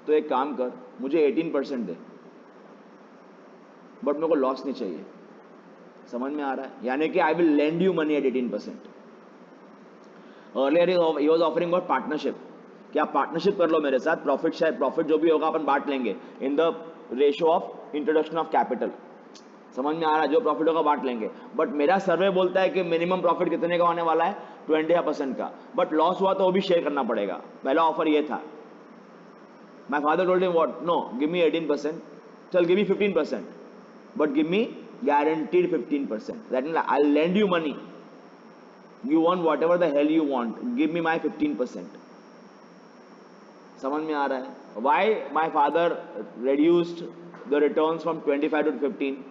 तो एक काम कर, मुझे 18% दे, बट मेरे को लॉस नहीं चाहिए. समझ में आ रहा है? यानी कि I will lend you money at 18%. Earlier he was offering about partnership, कि आप पार्टनरशिप कर लो मेरे साथ, प्रॉफिट शेयर, प्रॉफिट जो भी होगा अपन बांट लेंगे in the ratio of introduction of capital. समझ में आ रहा है? जो प्रॉफिट होगा बांट लेंगे. बट मेरा सर्वे बोलता है कि मिनिमम प्रॉफिट कितने का होने वाला है? 20% का. बट लॉस हुआ तो वो भी शेयर करना पड़ेगा. पहला ऑफर ये था. My father told him what, know give me 18%. चल give me 15%, but give me guaranteed 15%. That means I will lend you money, you want whatever the hell you want, give me my 15%. समझ में आ रहा है? Why my father reduced the returns from 25 to 15?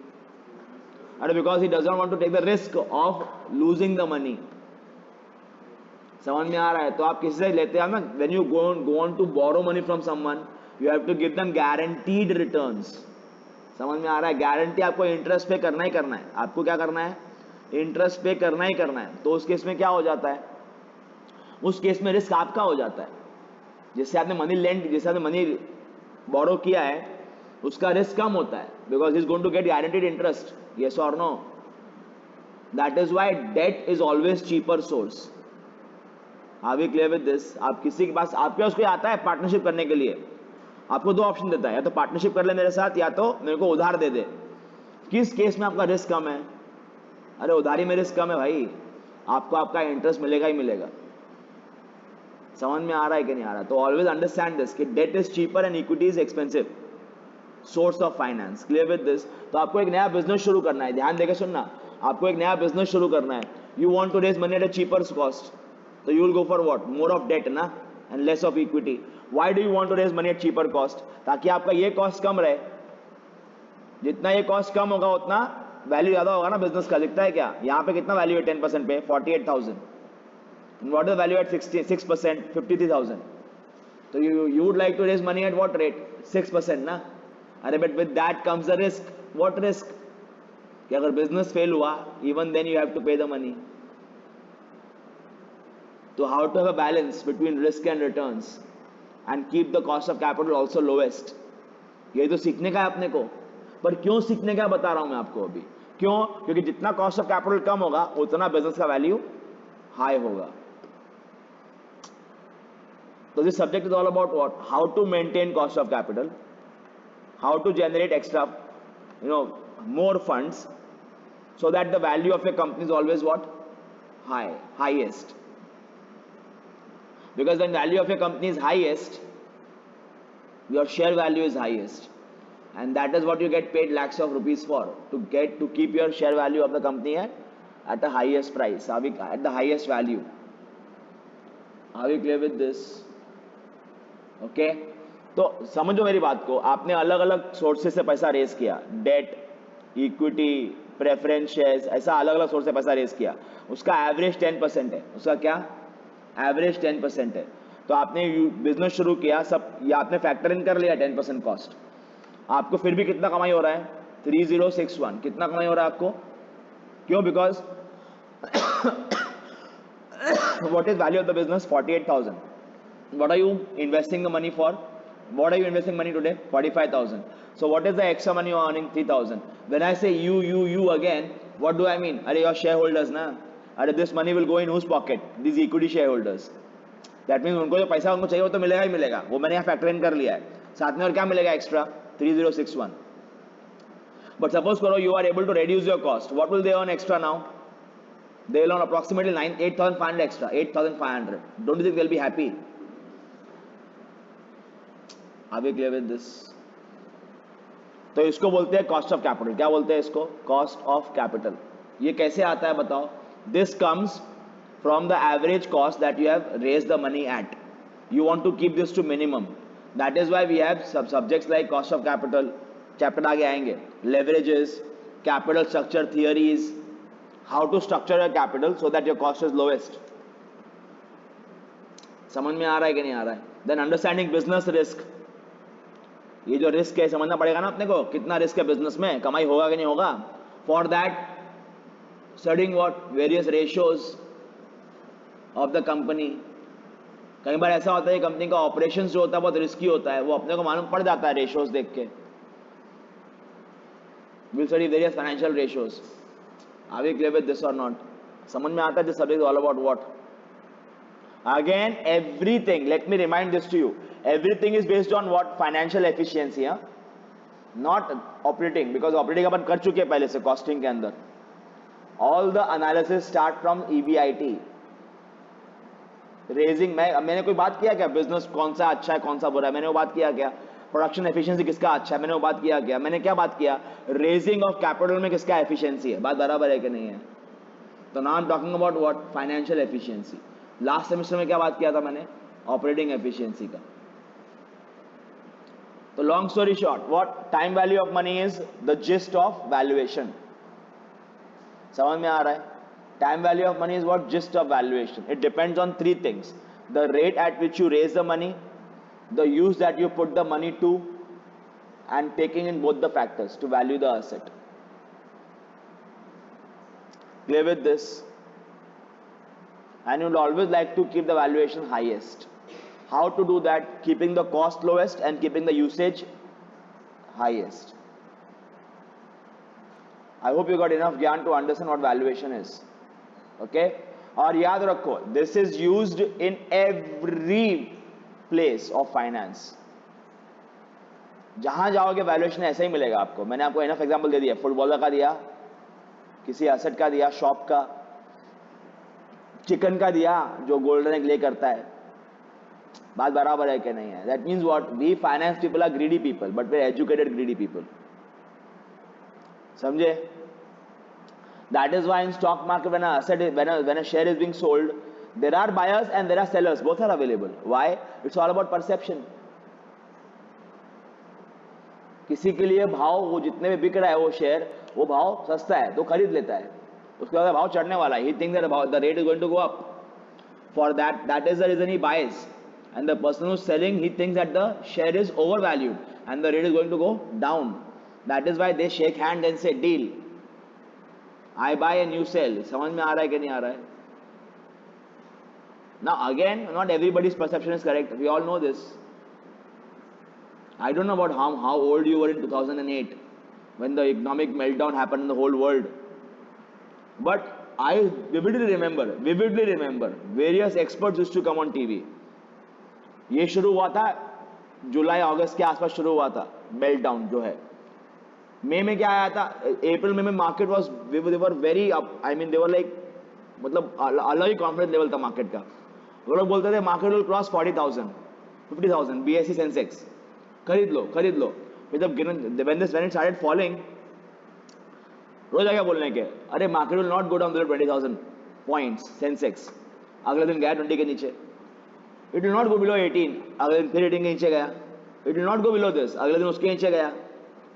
And because he doesn't want to take the risk of losing the money. समझ में आ रहा है? तो आप किसी से लेते हैं ना, when you go on to borrow money from someone, you have to give them guaranteed returns. समझ में आ रहा है? गारंटी आपको इंटरेस्ट पे करना ही करना है. आपको क्या करना है? इंटरेस्ट पे करना ही करना है. तो उस केस में क्या हो जाता है? उस केस में रिस्क आपका हो जाता है. जिससे आपने मनी लेंड, जिससे आपने मनी बोरो किया है, उसका रिस्क कम होता है, because he is going to get guaranteed interest. Yes और no? That is why debt is always cheaper source. Are we clear with this? आप किसी के पास, आपके पास कोई आता है पार्टनरशिप करने के लिए, आपको दो ऑप्शन देता है, या तो पार्टनरशिप कर ले मेरे साथ, या तो मेरे को उधार दे दे. किस केस में आपका रिस्क कम है? अरे उधारी में रिस्क कम है भाई, आपको आपका इंटरेस्ट मिलेगा ही मिलेगा. समझ में आ रहा है कि नहीं आ रहा? तो ऑलवेज अंडरस्टैंड दिस कि debt is cheaper and equity is expensive source of finance. Clear with this? तो आपको एक नया बिजनेस शुरू करना है, ध्यान देकर सुनना. आपको एक नया बिजनेस शुरू करना है, you want to raise money at a cheaper cost, तो you will go for what? More of debt ना, and less of equity. Why do you want to raise money at cheaper cost? ताकि आपका ये कॉस्ट कम रहे. जितना ये कॉस्ट कम होगा उतना वैल्यू ज्यादा होगा ना बिजनेस का. दिखता है क्या? यहाँ पे कितना वैल्यू है 10% पे? 48,000. What is value at 6%? 53,000. तो you would like to raise money at what rate? 6% ना. अरे but with that comes the risk. What risk? कि अगर business fail हुआ, even then you have to pay the money. So how to have a balance between risk and returns and keep the cost of capital also lowest. ये तो सीखने का है अपने को. पर क्यों सीखने का बता रहा हूं मैं आपको अभी. क्यों? क्योंकि जितना कॉस्ट ऑफ कैपिटल कम होगा उतना बिजनेस का वैल्यू हाई होगा. So this subject is all about what? How to maintain cost of capital, how to generate extra, more funds, so that the value of your company is always what? Highest. Because when value of your company is highest, your share value is highest, and that is what you get paid lakhs of rupees for, to keep your share value of the company at the highest price, at the highest value. Are we clear with this? Okay तो समझो मेरी बात को. आपने अलग अलग सोर्सेज से पैसा रेज किया, डेट, इक्विटी, प्रेफरेंस शेयर्स, ऐसा अलग अलग सोर्स से पैसा रेज किया. उसका एवरेज 10% है. उसका क्या एवरेज 10% है. तो आपने बिजनेस शुरू किया, सब ये आपने फैक्टर इन कर लिया 10% कॉस्ट. आपको फिर भी कितना कमाई हो रहा है? 3061. कितना कमाई हो रहा है आपको? क्यों? Because what is value of the business? 48,000. What are you investing the money for? What are you investing money today? 45,000. So what is the extra money you are earning? 3,000. When I say you again, what do I mean? Are your shareholders ना? Are this money will go in whose pocket? These equity shareholders. That means उनको जो पैसा उनको चाहिए वो तो मिलेगा ही मिलेगा. वो मैंने यहाँ फैक्टर इन कर लिया है. साथ में और क्या मिलेगा एक्स्ट्रा? 3061. But suppose करो you are able to reduce your cost. What will they earn extra now? They will earn approximately 8,500 extra. 8,500. Don't you think they'll be happy? Are we clear with this? तो इसको बोलते हैं कॉस्ट ऑफ कैपिटल. क्या बोलते हैं इसको? Cost of capital. ये कैसे आता है बताओ? This comes from the average cost that you have raise the money at. You want to keep this to minimum. That is why we have subjects like cost of capital. Chapter आगे आएंगे. Leverages, capital structure theories, how to structure your capital so that your cost is lowest. समझ में आ रहा है कि नहीं आ रहा है? Then understanding business risk. ये जो रिस्क है समझना पड़ेगा ना अपने को. कितना रिस्क है बिजनेस में, कमाई होगा कि नहीं होगा. For that studying what? Various ratios of the company. कई बार ऐसा होता है कंपनी का ऑपरेशन जो होता है बहुत रिस्की होता है, वो अपने को मालूम पड़ जाता है रेशियोज देख के. Will study various financial ratios. Are we clear with this और नॉट? समझ में आता है this subject all about what? Again, everything, let me remind this to you, everything is based on what? Financial efficiency, not operating, because operating अपन कर चुके हैं पहले से costing के अंदर. All the analysis start from EBIT. Raising, मैंने कोई बात किया क्या? बिजनेस कौन सा अच्छा है कौन सा बुरा है, मैंने वो बात किया क्या? प्रोडक्शन एफिशिएंसी किसका अच्छा है, मैंने वो बात किया क्या? मैंने क्या बात किया? रेजिंग ऑफ कैपिटल में किसका एफिशिएंसी है. बात बराबर है कि नहीं है? तो now I am talking about what? Financial efficiency. Last semester में क्या बात किया था मैंने? ऑपरेटिंग एफिशिएंसी का. तो long story short, what? Time value of money is the gist of valuation. समझ में आ रहा है? Time value of money is what? Gist of valuation. It depends on 3 things: the rate at which you raise the money, the use that you put the money to, and taking in both the factors to value the asset. Clear with this? And you'll always like to keep the valuation highest. How to do that? Keeping the cost lowest and keeping the usage highest. I hope you got enough ज्ञान to understand what valuation is. Okay? और याद रखो, this is used in every place of finance. जहां जाओगे वैल्यूएशन ऐसा ही मिलेगा आपको. मैंने आपको इनफ एग्जांपल दे दिया. फुटबॉलर का दिया, किसी एसेट का दिया, शॉप का, चिकन का दिया जो गोल्डन एग ले करता है. बात बराबर है कि नहीं है? That means what? We finance people are greedy people, but we are educated greedy people. समझे? That is why in stock market when a share is being sold, there are buyers and there are sellers, both are available. Why? It's all about perception. किसी के लिए भाव, वो जितने में बिक रहा है वो शेयर, वो भाव सस्ता है तो खरीद लेता है. उसके बाद भाव चढ़ने वाला है, he thinks that the rate is going to go up. For that is the reason he buys. and the person who's selling, he thinks that the share is overvalued and the rate is going to go down. That is why they shake hands and say deal, I buy and you sell. समझ में आ रहा है कि नहीं आ रहा है? Now again, not everybody's perception is correct. We all know this. I don't know about how old you were in 2008 when the economic meltdown happened in the whole world. But I vividly remember various experts used to come on TV. ये शुरू हुआ था जुलाई अगस्त के आसपास शुरू हुआ था मेल्टडाउन जो है. मई में क्या आया था, अप्रैल में market was there very up, I mean there like, मतलब अलग ही कॉन्फिडेंस लेवल था मार्केट का. वो लोग बोलते थे market will cross 40,000 50,000 BSE Sensex, खरीद लो. फिर जब व्हेन इट स्टार्टेड फॉलिंग, रोज आगे बोलने के अरे market will not go down 20,000 points Sensex. अगले दिन गया 20 के नीचे. It will not go below 18, अगले दिन फिर 18 के नीचे गया. It will not go below this, अगले दिन उसके नीचे गया.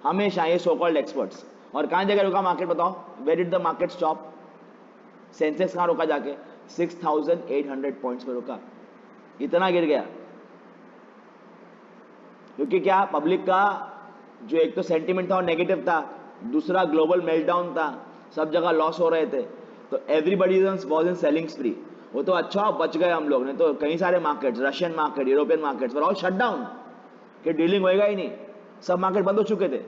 हमेशा ये सो कॉल्ड एक्सपर्ट्स. और कहां जगह रुका मार्केट बताओ? Where did the market stop? Sensex कहां रुका जाके? 6,800 पॉइंट्स पे रुका. इतना गिर गया क्योंकि क्या, पब्लिक का जो एक तो सेंटिमेंट था वो नेगेटिव था, दूसरा ग्लोबल मेल्टडाउन था, सब जगह लॉस हो रहे थे, तो एवरीबडी वाज इन सेलिंग स्प्री. वो तो अच्छा बच गए हम लोग, ने तो कई सारे markets, Russian market, European markets were all shut down, कि डीलिंग होएगा ही नहीं, सब मार्केट बंद हो चुके थे.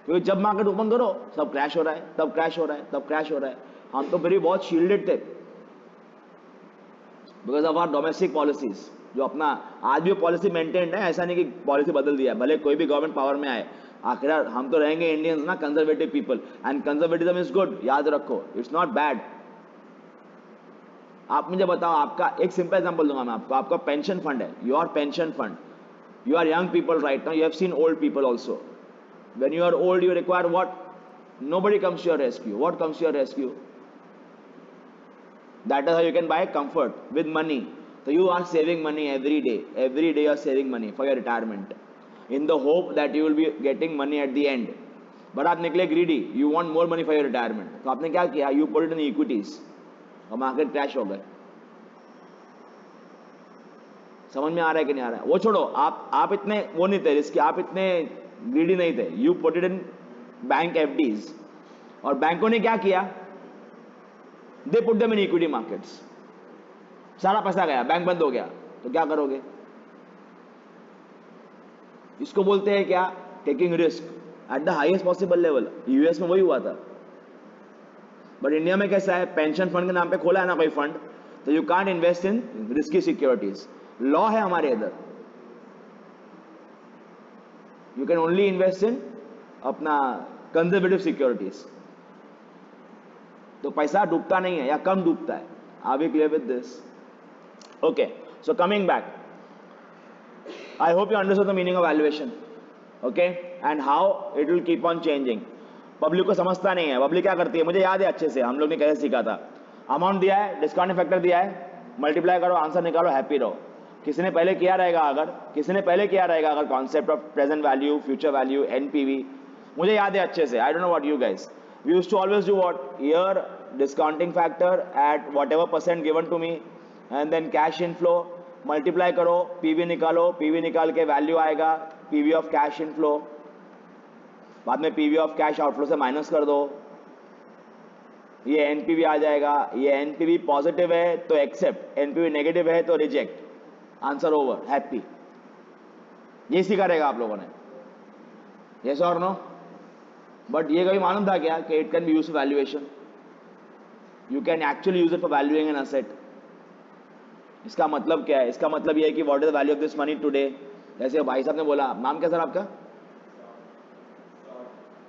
क्योंकि जब मार्केट ओपन करो सब क्रैश हो रहा है, तब क्रैश हो रहा है, तब क्रैश हो रहा है. हम तो फिर भी बहुत शील्डेड थे because of our domestic policies. जो अपना आज भी पॉलिसी मेंटेन्ड है, ऐसा नहीं कि पॉलिसी बदल दिया, भले कोई भी गवर्नमेंट पावर में आए, आखिर हम तो रहेंगे इंडियंस ना, conservative people, and conservatism is good, याद रखो, इट्स नॉट बैड. आप मुझे बताओ, आपका एक सिंपल एग्जांपल दूंगा मैं आपको. आपका पेंशन फंड है, your pension fund, you are young people right now, you have seen old people also. When you are old, you require what? Nobody comes to your rescue. What comes to your rescue? That is how you can buy comfort with money. So you are saving money every day you are saving money for your retirement in the hope that you will be getting money at the end. But आप निकले greedy, you want more money for your retirement. तो आपने क्या किया? You put it in equities और मार्केट क्रैश हो गए. समझ में आ रहा है कि नहीं आ रहा है? वो छोड़ो, आप इतने वो नहीं थे रिस्की, आप इतने ग्रीडी नहीं थे. You put it in bank FDs, और बैंकों ने क्या किया? They put them in equity markets. सारा पैसा गया, बैंक बंद हो गया, तो क्या करोगे? इसको बोलते हैं क्या? Taking risk at the highest possible level. US में वही हुआ था. बट इंडिया में कैसा है? पेंशन फंड के नाम पे खोला है ना कोई फंड, तो you can't invest in risky securities. Law है हमारे इधर, you can only invest in अपना कंजर्वेटिव सिक्योरिटीज. तो पैसा डूबता नहीं है या कम डूबता है. Are we clear with this? Okay, so coming back, I hope you understand the meaning of valuation, okay, and how it will keep on changing. Public को समझता नहीं है. पब्लिक क्या करती है, मुझे याद है अच्छे से, हम लोग ने कैसे सीखा था. अमाउंट दिया है, डिस्काउंट फैक्टर दिया है, मल्टीप्लाई करो, आंसर निकालो, हैप्पी रहो. किसी ने पहले किया रहेगा अगर concept of present value, future value, NPV. मुझे याद है अच्छे से. I don't know what you guys, we used to always do what, here discounting factor at whatever percent given to me, and then cash inflow, multiply करो, पीवी निकालो, पीवी निकाल के वैल्यू आएगा, पीवी ऑफ कैश इनफ्लो, बाद में पीवी ऑफ कैश आउटफ्लो से माइनस कर दो, ये एनपीवी आ जाएगा. ये एनपीवी पॉजिटिव है तो एक्सेप्ट, एनपीवी नेगेटिव है तो रिजेक्ट. Answer over, happy. ये सीखा रहेगा आप लोगों ने, यस और नो? बट ये कभी मालूम था क्या कि it can be used for valuation? You can actually use it for valuing an asset. इसका मतलब क्या है? इसका मतलब ये है कि what is the value of this money today. जैसे भाई साहब ने बोला, नाम क्या सर आपका?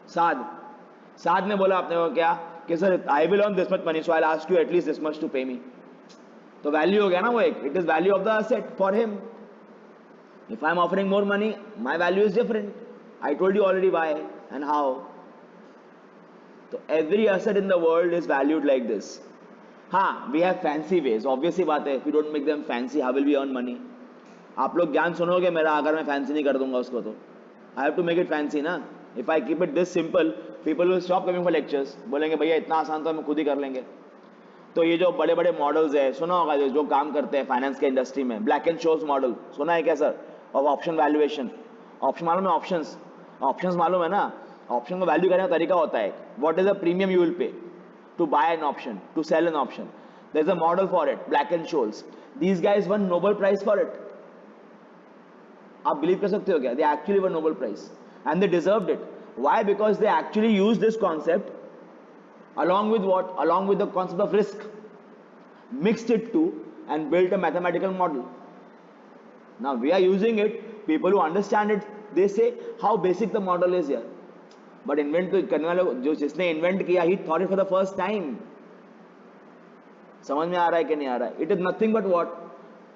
साद ने बोला आपने को क्या कि sir I will earn this much money, so I will ask you at least this much to pay me. तो वैल्यू हो गया ना वो एक, it is value of the asset for him. If I am offering more money, my value is different. I told you already why and how. तो every asset in the world is valued like this. हाँ, we have fancy ways, obviously बात है. If you don't make them fancy, how will we earn money? आप लोग ज्ञान सुनोगे मेरा अगर मैं फैंसी नहीं कर दूंगा उसको, तो I have to make it fancy ना. If I keep it this simple, people will stop coming for lectures. बोलेंगे भैया इतना आसान तो हम खुद ही कर लेंगे. तो ये जो बड़े बड़े मॉडल्स है, सुना होगा जो काम करते हैं फाइनेंस के इंडस्ट्री में, ब्लैक एंड शोज मॉडल सुना है क्या sir? Of option valuation, option मालूम है? ऑप्शंस, ऑप्शंस मालूम है ना? ऑप्शन को वैल्यू करने का तरीका होता है, what is the premium you will pay to buy an option, to sell an option. There is a model for it, black and scholes. These guys won Nobel prize for it. आप बिलीव कर सकते हो क्या? They actually won Nobel prize and they deserved it. Why? Because they actually use this concept along with what? Along with the concept of risk, mixed it to and built a mathematical model. Now we are using it. People who understand it, they say how basic the model is here. But invent करने वाले जो जिसने invent किया, he thought it for the first time. समझ में आ रहा है कि नहीं आ रहा है? It is nothing but what?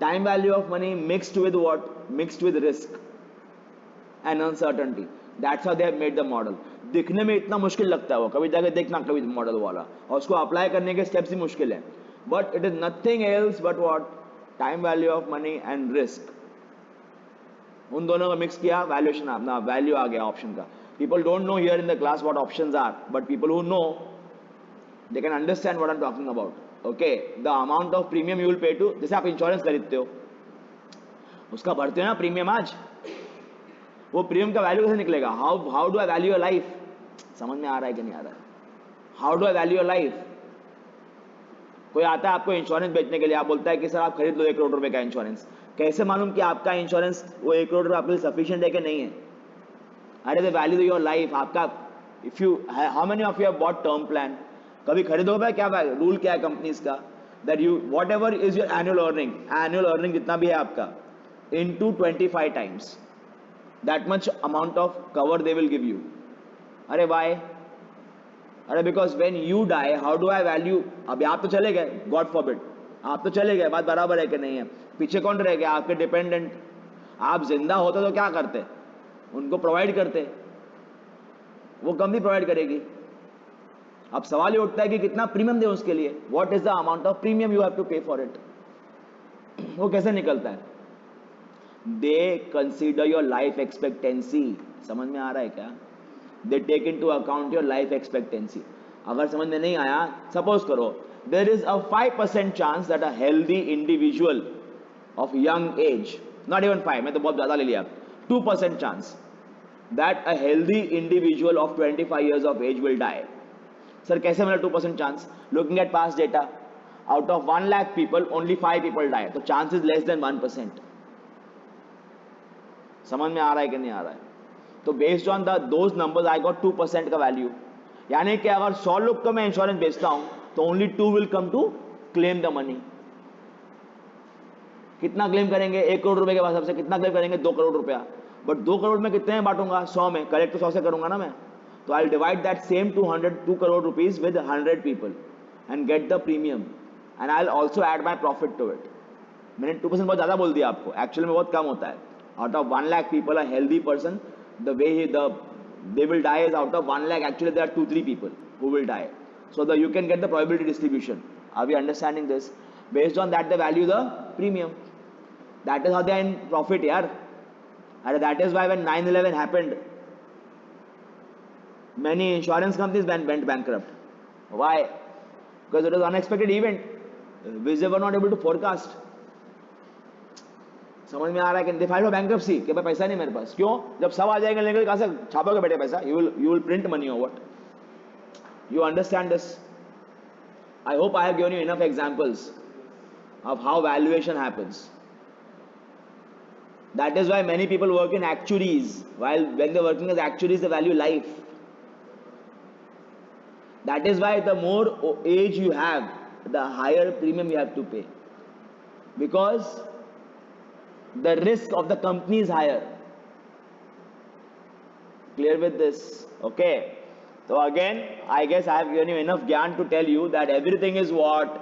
Time value of money mixed with what? Mixed with risk and uncertainty. That's how they have made the model. दिखने में इतना मुश्किल लगता है वो, कभी जाके देखना कभी मॉडल वाला, और उसको अप्लाई करने के स्टेप्स ही मुश्किल है. But it is nothing else but what? Time value of money and risk. उन दोनों को मिक्स किया, वैल्यूएशन अपना वैल्यू आ गया ऑप्शन का. People don't know here in the class what options are, but people who know they can understand what I am talking about. Okay, the amount of premium you will pay to, जैसे आप इंश्योरेंस खरीदते हो, उसका भरते हो ना प्रीमियम आज, वो प्रीमियम का वैल्यू कैसे निकलेगा? How do I value your life? समझ में आ रहा है कि नहीं आ रहा है? How do I value your life? कोई आता है आपको इंश्योरेंस बेचने के लिए, आप बोलता है कि सर आप खरीद लो 1 करोड़ रुपए का इंश्योरेंस. कैसे मालूम कि आपका इंश्योरेंस वो 1 करोड़ रुपए आपके लिए सफिशिएंट है कि नहीं है? अरे द वैल्यू योर लाइफ. आपका if you, how many of you have bought term plan? कभी खरीदो भाई, क्या रूल क्या है कंपनीज का? That you what ever is your annual earning जितना भी है आपका, into 25 times that much amount of cover they will give you. अरे why? अरे because when you die, how do I value? अभी आप तो चले गए, God forbid, आप तो चले गए, बात बराबर है कि नहीं है? पीछे कौन रह गया? आपके डिपेंडेंट. आप जिंदा होते तो क्या करते? उनको प्रोवाइड करते. वो कंपनी प्रोवाइड करेगी. अब सवाल ये उठता है कि कितना प्रीमियम दे उसके लिए. What is the amount of premium you have to pay for it? वो कैसे निकलता है? They consider your life expectancy. समझ में आ रहा है क्या? They take into account your life expectancy. अगर समझ में नहीं आया, सपोज करो there is a 5% chance that a healthy individual of young age, not even 5, मैं तो बहुत ज़्यादा ले लिया, 2% chance that a healthy individual of 25 years of age will die. Sir कैसे मिला 2% chance? Looking at past data, out of 1 lakh people, only 5 people die. तो chance is less than 1%. समझ में आ रहा है कि नहीं आ रहा है? तो based on those numbers I got 2% का वैल्यू. यानी कि अगर 100 लोग को मैं इंश्योरेंस बेचता हूं तो only 2 will come to claim the money. कितना क्लेम करेंगे? 1 करोड़ रुपए के हिसाब से कितना क्लेम करेंगे? 2 करोड़ रुपया. बट 2 करोड़ में कितने में बांटूंगा? 100 में. कलेक्ट तो 100 से करूंगा ना मैं. तो I divide that same 2 crore rupees with 100 people and get the premium and I will also add my profit to it. मैंने 2% बहुत ज्यादा बोल दिया आपको, एक्चुअली में बहुत कम होता है. Out of 1 lakh people, a healthy person, the way they will die is out of 1 lakh. Actually, there are 2-3 people who will die. So you can get the probability distribution. Are we understanding this? Based on that, they value the premium. That is how they are in profit, yaar. And that is why when 9/11 happened, many insurance companies went bankrupt. Why? Because it was an unexpected event which they were not able to forecast. समझ में आ रहा है कि दे फाइल फॉर बैंक्रप्सी कि भाई पैसा नहीं मेरे पास. क्यों? जब सब आ जाएंगे लेंगे कहां से छापोगे बेटे पैसा? यू विल प्रिंट मनी और what? You understand this? I hope I have given you enough examples of how valuation happens. That is why many people work in actuaries. While when they working as actuaries they value life. That is why the more age you have, the higher premium you have to pay, because the risk of the company is higher. Clear with this? Okay, so again I guess I have given you enough gyan to tell you that everything is what?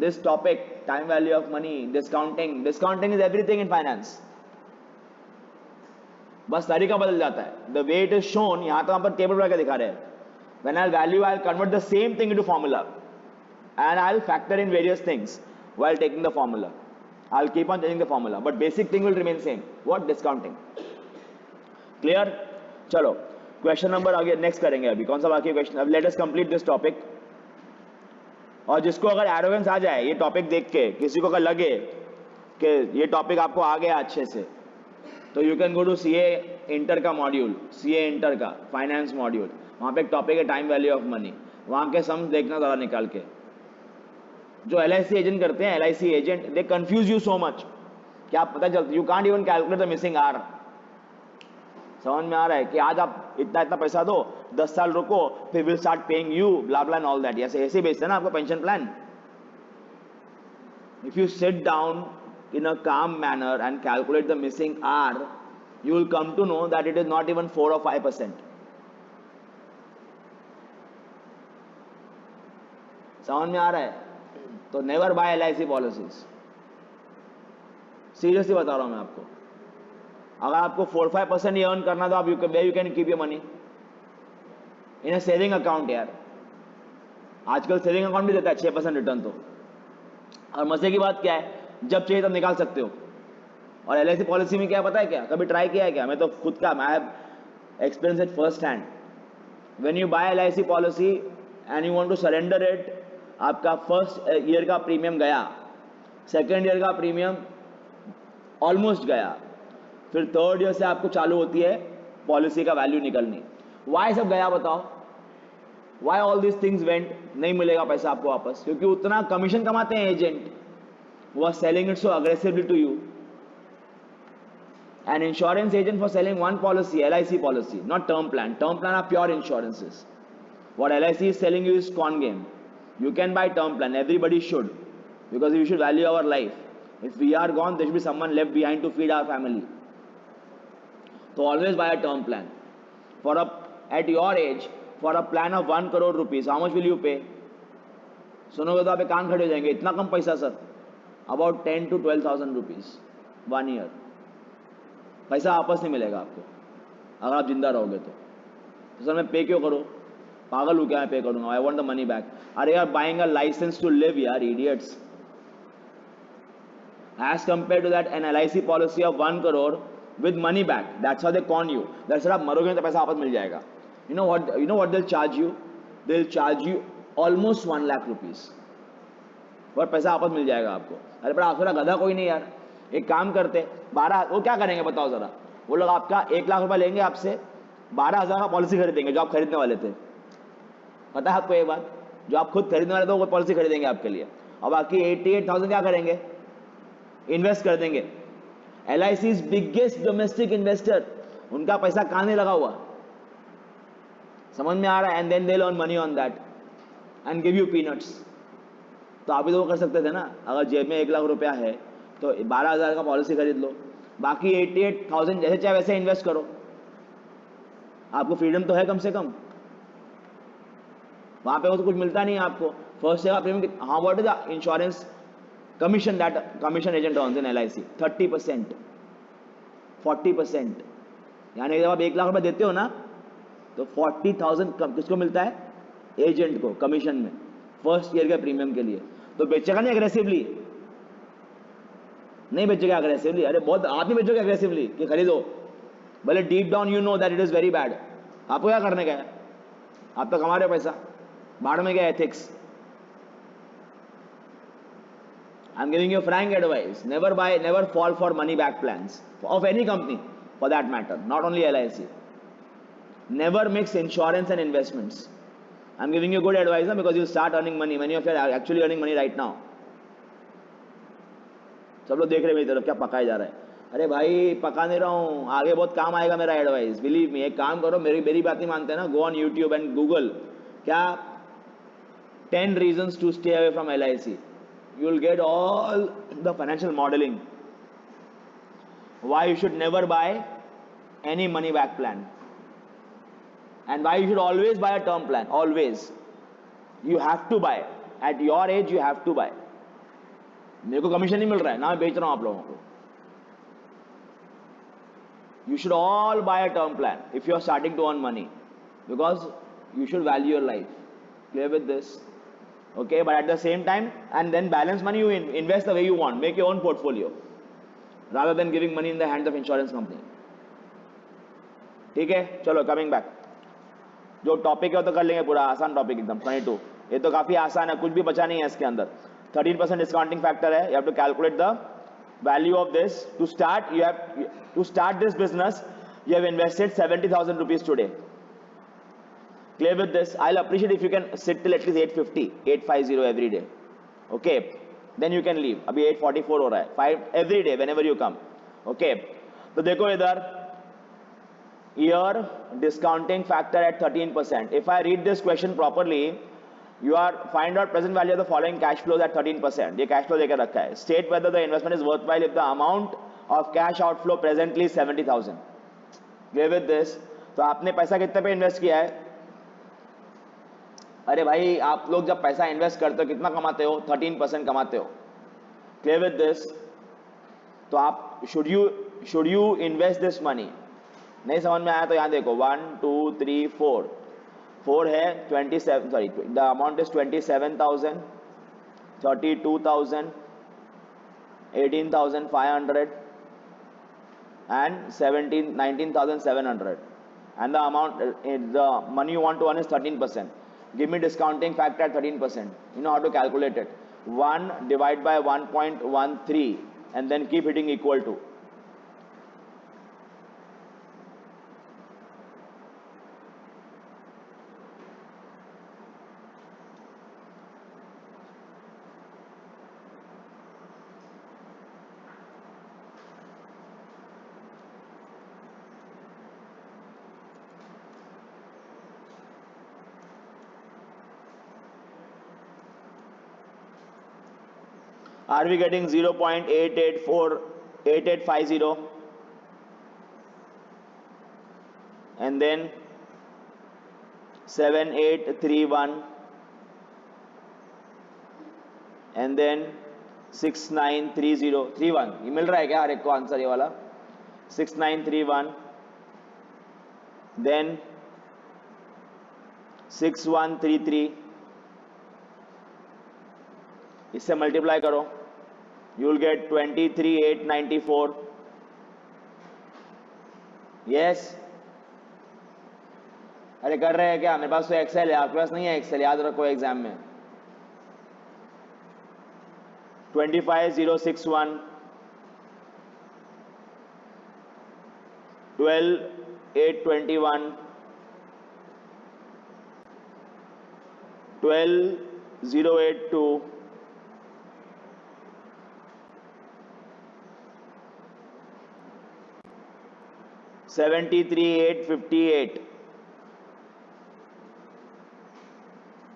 This topic, time value of money, discounting is everything in finance. बस तरीका बदल जाता है. The way it is shown, यहां तो हम पर टेबल बना के दिखा रहे हैं. When I'll value, I'll convert the same thing into formula and I'll factor in various things while taking the formula. I'll keep on changing the formula, but basic thing will remain same. What? Discounting. Clear? चलो क्वेश्चन नंबर आगे नेक्स्ट करेंगे. अभी कौन सा बाकी क्वेश्चन? अब let us complete this topic. और जिसको अगर एरोगेंस आ जाए ये टॉपिक देख के, किसी को अगर लगे कि ये टॉपिक आपको आ गया अच्छे से, तो you can go to CA inter का मॉड्यूल, सीए इंटर का फाइनेंस मॉड्यूल, वहाँ पे एक टॉपिक है टाइम वैल्यू ऑफ मनी, वहाँ के सम्स देखना ज़रा निकाल के। जो LIC एजेंट करते हैं, LIC agent, they confuse you so much कि आप पता चलता, you can't even calculate the missing R. समझ में आ रहा है कि आज आप इतना इतना पैसा दो, 10 साल रुको, फिर will start paying you, blah blah and all that. ऐसे बेचते हैं ना आपको pension plan. If you sit down in a calm manner and calculate the missing R, you will come to know that it is not even 4 or 5%. समझ में आ रहा है? तो never buy LIC policies. Seriously बता रहा हूं मैं आपको। अगर आपको 4-5% ही अर्न करना तो आप where you can keep your money in a saving account यार। आजकल सेविंग अकाउंट भी देता है 6% रिटर्न तो। और मजे की बात क्या है, जब चाहिए तब निकाल सकते हो। और LIC पॉलिसी में क्या पता है क्या, कभी ट्राई किया है क्या? मैं तो खुद का, I have experience it first hand. When you buy LIC policy and you want to surrender it, आपका फर्स्ट ईयर का प्रीमियम गया, सेकेंड ईयर का प्रीमियम ऑलमोस्ट गया, फिर थर्ड ईयर से आपको चालू होती है पॉलिसी का वैल्यू निकलनी। वाई सब गया बताओ? Why all this things went? नहीं मिलेगा पैसा आपको वापस, क्योंकि उतना कमीशन कमाते हैं agent, was selling it so aggressively to you. An insurance agent for selling one policy, LIC policy, not term plan. Term plan are pure insurances. What LIC is selling you is con game. You can buy term plan. Everybody should, because we should value our life. If we are gone, there should be someone left behind to feed our family. So always buy a term plan. At your age, for a plan of 1 crore rupees, how much will you pay? सुनोगे तो आप कान खड़े हो जाएंगे, इतना कम पैसा sir. About 10 to 12,000 rupees 1 year। पैसा वापस नहीं मिलेगा आपको अगर आप जिंदा रहोगे तो सर मैं पे क्यों करूँ? पागल हूँ क्या मैं पे करूँगा? I want the money back. अरे यार, buying a license to live यार, idiots. As compare to that an LIC policy of 1 crore with money back, that's how they con you. That's आप मरोगे तो पैसा वापस मिल जाएगा। You know what they charge you? They will charge you almost 1 lakh rupees, और पैसा वापस मिल जाएगा आपको। अरे बड़ा आखिर गधा कोई नहीं यार। एक काम करते, 12, वो क्या करेंगे बताओ जरा? वो लोग आपका 1 लाख रुपया लेंगे आपसे, 12,000 का पॉलिसी खरीदेंगे जो आप खरीदने वाले थे। पता है आपको ये बात? जो आप खुद खरीदने वाले थे वो पॉलिसी खरीदेंगे आपके लिए, और बाकी 88,000 क्या करेंगे? इन्वेस्ट कर देंगे। LIC is biggest domestic investor, उनका पैसा कहाँ नहीं लगा हुआ। समझ में आ रहा है? And then they earn money on that and give you peanuts. तो आप भी तो वो कर सकते थे ना, अगर जेब में 1 लाख रुपया है तो 12,000 का पॉलिसी खरीद लो, बाकी 88,000 जैसे चाहे वैसे इन्वेस्ट करो। आपको फ्रीडम तो है कम से कम। वहां पे वो तो कुछ मिलता नहीं है आपको। फर्स्ट जगह प्रीमियम, हाँ, what is the insurance commission that commission agent earns in LIC? 30%, 40%। यानी जब आप 1 लाख रुपया देते हो ना, तो 40,000 किसको मिलता है? एजेंट को, कमीशन में, फर्स्ट ईयर के प्रीमियम के लिए। तो बेचेगा नहीं अग्रेसिवली, नहीं बेचेगा अग्रेसिवली। अरे बहुत आप ही बेचोगे अग्रेसिवली कि खरीदो, भले deep down you know that it is very bad. आपको क्या करने का है? आप तो कमा रहे हो पैसा, बाहर में क्या ethics. I am giving you frank advice, never buy, never fall for money back plans of any company for that matter, not only LIC। Never mix insurance and investments. I'm giving you good advice now, because you start earning money. Many of you are actually earning money right now. सब लोग देख रहे हैं मेरी तरफ, क्या पकाया जा रहा है। अरे भाई पका नहीं रहा हूँ, आगे बहुत काम आएगा मेरा एडवाइस, बिलीव मी। एक काम करो, मेरी बात नहीं मानते ना, go on YouTube and Google क्या 10 reasons to stay away from LIC. You will get all the financial modeling. Why you should never buy any money back plan. And why you should always buy a term plan. Always. You have to buy. At your age, you have to buy. मेरे को कमीशन नहीं मिल रहा है ना, मैं बेच रहा हूं आप लोगों को। You should all buy a term plan if you are starting to earn money, because you should value your life. Clear with this? Okay, but at the same time, and then balance money, you invest the way you want. Make your own portfolio rather than giving money in the hands of insurance company. ठीक है, चलो कमिंग बैक। जो टॉपिक है वो तो कर लेंगे पूरा, आसान टॉपिक एकदम। 22 ये तो काफी आसान है, कुछ भी बचा नहीं है इसके अंदर. 13% डिस्काउंटिंग फैक्टर है. You have to calculate the value of this. To start you have to start this business you have invested 70,000 rupees today. Clear with this? I'll appreciate if you can sit till at least 850 every day. Okay, then you can leave. अभी 844 हो रहा है. 5 every day whenever you come. Okay, तो देखो इधर year discounting factor at 13%. If I read this question properly, you are find out present value of the following cash flows at 13%. ये cash flow देकर रखा है. State whether the investment is worthwhile if the amount of cash outflow presently is 70,000. Clear with this? तो आपने पैसा कितने पे इन्वेस्ट किया है? अरे भाई आप लोग जब पैसा इन्वेस्ट करते हो कितना कमाते हो? 13% कमाते हो. Clear with this? तो आप should you invest this money? नहीं समझ में आया तो यहाँ देखो 1 2 3 4 है 27, sorry the amount is 27,000, 32,000, 18,500 and 19,700, and the amount the money you want to earn is 13%. Give me discounting factor at 13%. You know how to calculate it. 1 divide by 1.13 and then keep hitting equal to. Are we getting 0.8850 and then 7831 and then 693031? ये मिल रहा है क्या हर एक को आंसर ये वाला? 6931 then 6133, इससे मल्टीप्लाई करो, you will get 23,894. yes, अरे कर रहे हैं क्या? मेरे पास तो एक्सेल है, आपके पास नहीं है एक्सेल, याद रखो एग्जाम में. 25,061, 12,821, 12,082, 73,858.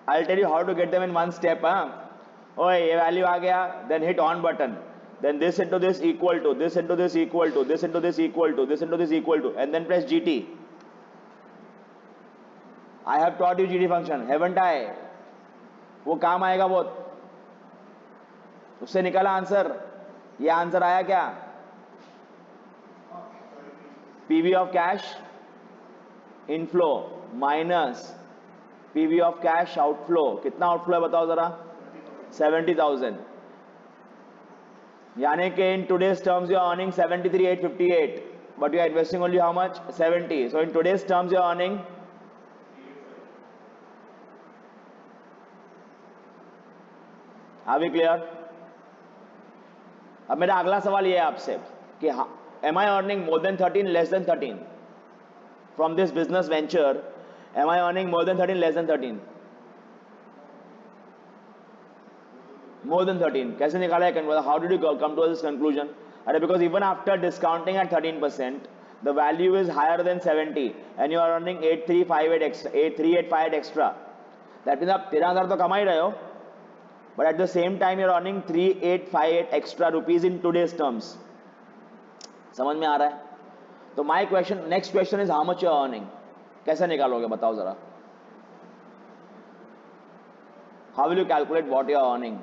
I'll tell you how to get them in one step. ओए ये वैल्यू आ गया, then hit on button, then this into this equal to, this into this equal to, this into this equal to, this into this equal to, and then press GT. I have taught you GT function, haven't I? वो काम आएगा बहुत. उससे निकाला आंसर. ये आंसर आया क्या? PV of cash inflow minus PV of cash outflow. कितना outflow है बताओ जरा? 70,000. यानी कि in today's terms you are earning 73,858, but you are investing only how much? 70. So in today's terms you are earning Are we clear? अब मेरा अगला सवाल ये है आपसे कि am I earning more than 13, less than 13 from this business venture? Am I earning more than 13, less than 13? More than 13. कैसे निकाला है? How did you come to this conclusion? अरे because even after discounting at 13%, the value is higher than 70 and you are earning 8,358 extra, 8,385 extra. That means आप 13,000 तो कमा ही रहे हो, but at the same time you are earning 3,858 extra rupees in today's terms. समझ में आ रहा है? तो my question, next question is how much you are earning. कैसे निकालोगे बताओ जरा? How will you calculate what you are earning?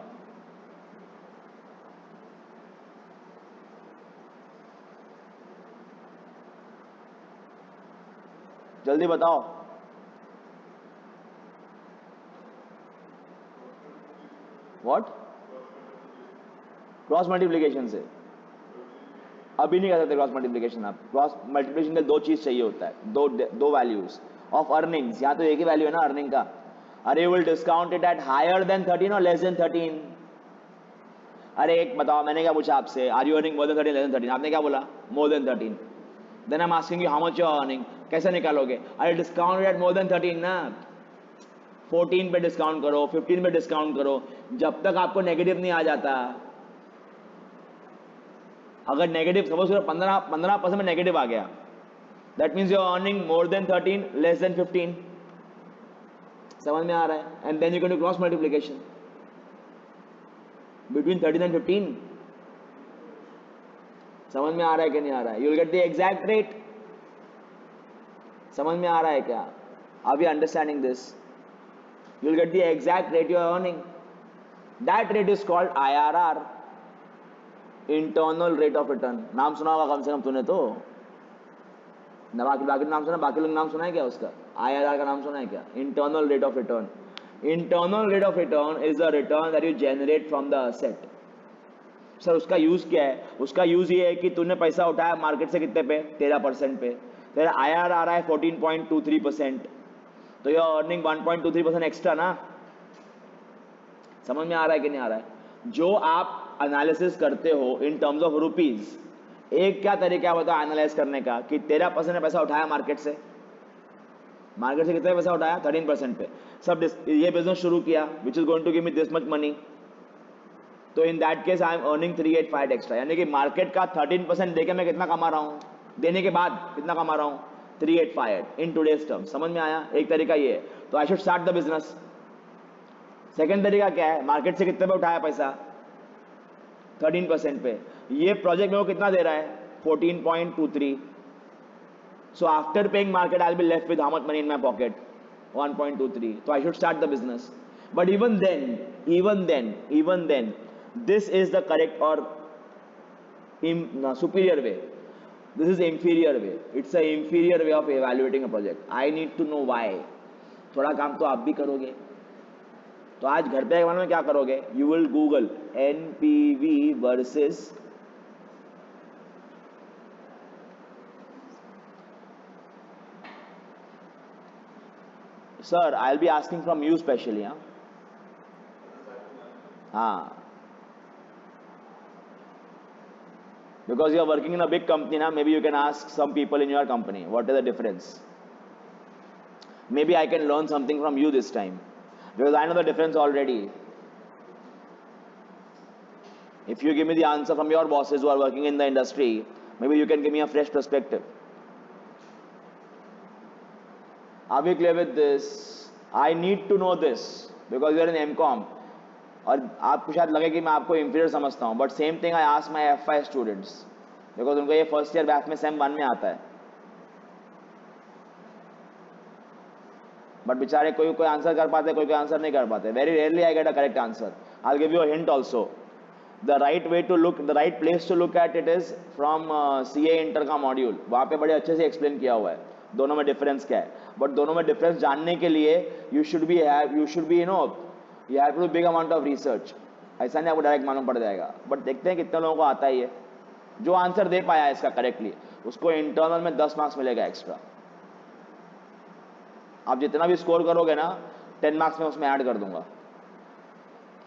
जल्दी बताओ. What? क्रॉस मल्टीप्लीकेशन से. अभी नहीं कर सकते क्रॉस मल्टीप्लीकेशन. आप क्रॉस मल्टीप्लीकेशन के दो चीज चाहिए होता है, दो वैल्यूज ऑफ अर्निंग्स. यहाँ तो एक ही वैल्यू है ना अर्निंग का. अरे you will discount it at higher than 13 और लेस देन 13? अरे एक बताओ, मैंने क्या पूछा आपसे, are you earning more than 13 less than 13? आपने क्या बोला? More than 13. Then I am asking you how much you are earning. कैसे निकालोगे? अरे डिस्काउंट एट मोर देन 13 ना. 14 पे डिस्काउंट करो, 15 पे डिस्काउंट करो, जब तक आपको नेगेटिव नहीं आ जाता. अगर नेगेटिव सपोज करो 15% में नेगेटिव आ गया, that means you are earning more than 13 less than 15. समझ में आ रहा है? And then you can do cross multiplication between 13 and 15. समझ में आ रहा है कि नहीं आ रहा है? You will get the exact rate. समझ में आ रहा है क्या? Are we understanding this? You will get the exact rate you are earning. That rate is called IRR, internal rate of return. नाम सुना होगा कम से कम तूने तो ना. बाकी नाम सुना? बाकी लोग नाम सुना है क्या उसका? IRR का नाम सुना है क्या? Internal rate of return. Internal rate of return is the return that you generate from the asset. Sir उसका यूज क्या है? उसका यूज ये है कि तूने पैसा उठाया मार्केट से कितने पे? 13% पे. तेरा IRR आ रहा है 14.23%, तो यू आर अर्निंग 1.23% एक्स्ट्रा ना. समझ में आ रहा है कि नहीं आ रहा है? जो आप एनालिसिस करते हो इन टर्म्स ऑफ रुपीज, एक क्या तरीका बताओ एनालाइज करने का कि 13% ने पैसा उठाया मार्केट से. मार्केट से कितने पैसा उठाया? 13% पे. सब ये बिजनेस शुरू किया which is going to give me this much money. तो in that case I am earning 385 extra. यानी कि मार्केट का 13% देके मैं कितना कमा रहा हूं? देने के बाद कितना कमा रहा हूं? 385 इन टूडेज टर्म. समझ में आया? एक तरीका ये है. तो I should start the business. Second तरीका क्या है? मार्केट से कितने पे उठाया पैसा? 13% पे. ये प्रोजेक्ट मेरे को कितना दे रहा है? 14.23. So after paying market I will be left with how much money in my pocket? 1.23. तो I should start the business. But even then this is the correct or superior way. This is inferior way. It's a inferior way of evaluating a project. I need to know why. थोड़ा काम तो आप भी करोगे. तो आज घर पे मालूम क्या करोगे? You will Google NPV versus sir. I'll be asking from you specially. हाँ. Because you are working in a big company now, maybe you can ask some people in your company what is the difference. Maybe I can learn something from you this time because I know the difference already. If you give me the answer from your bosses who are working in the industry, maybe you can give me a fresh perspective. Are we clear with this? I need to know this because you are in MCOM. और आपको शायद लगे कि मैं आपको इंफीरियर समझता हूँ, but same thing I ask my F5 students because उनको ये फर्स्ट ईयर बैच में सेम 1 में आता है. बट बेचारे कोई आंसर कर पाते, कोई आंसर नहीं कर पाते. Very rarely I get a correct answer. I give you a hint also. The right way to look, the right place to look at it is from CA inter का मॉड्यूल. वहाँ पे बड़े अच्छे से एक्सप्लेन किया हुआ है दोनों में डिफरेंस क्या है. बट दोनों में डिफरेंस जानने के लिए you should be you have to do big amount of research. ऐसा नहीं आपको डायरेक्ट मालूम पड़ जाएगा. बट देखते हैं कितने लोगों को आता है. ये जो आंसर दे पाया है इसका करेक्टली, उसको इंटरनल में 10 मार्क्स मिलेगा एक्स्ट्रा. आप जितना भी स्कोर करोगे ना, 10 मार्क्स में उसमें ऐड कर दूंगा.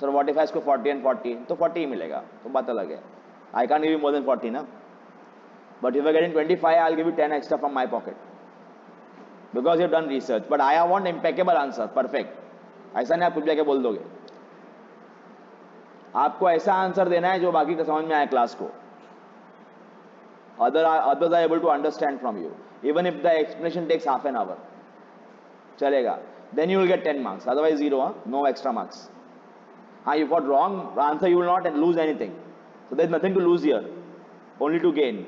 सर व्हाट इफ इसको 40 and 40, तो 40 ही मिलेगा, तो बात अलग है. आई can give you more than 40 ना. But if I getting 25, I will give you 10 extra from my pocket because you done research. But I want impeccable answer, perfect. ऐसा नहीं आप कुछ जाके बोल दोगे. आपको ऐसा आंसर देना है जो बाकी का समझ में आए क्लास को. others are able to understand from you even if the explanation takes half an hour. चलेगा. Then you will get 10 marks. Otherwise 0. No extra marks. You got wrong answer, you will not lose anything. So there is nothing to lose here, only to gain.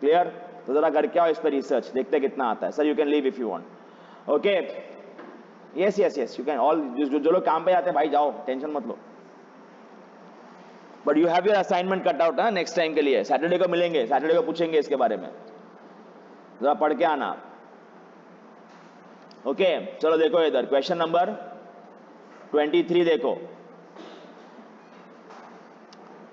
Clear? तो जरा करके आओ इस पर रिसर्च, देखते कितना आता है. Sir you can leave if you want. Okay. Yes you can all. जो लोग काम पे जाते हैं भाई जाओ, टेंशन मत लो. But you have your assignment cut out है नेक्स्ट टाइम के लिए. सैटरडे को मिलेंगे, सैटरडे को पूछेंगे इसके बारे में, जरा पढ़ के आना. ओके चलो देखो इधर क्वेश्चन नंबर 23 देखो.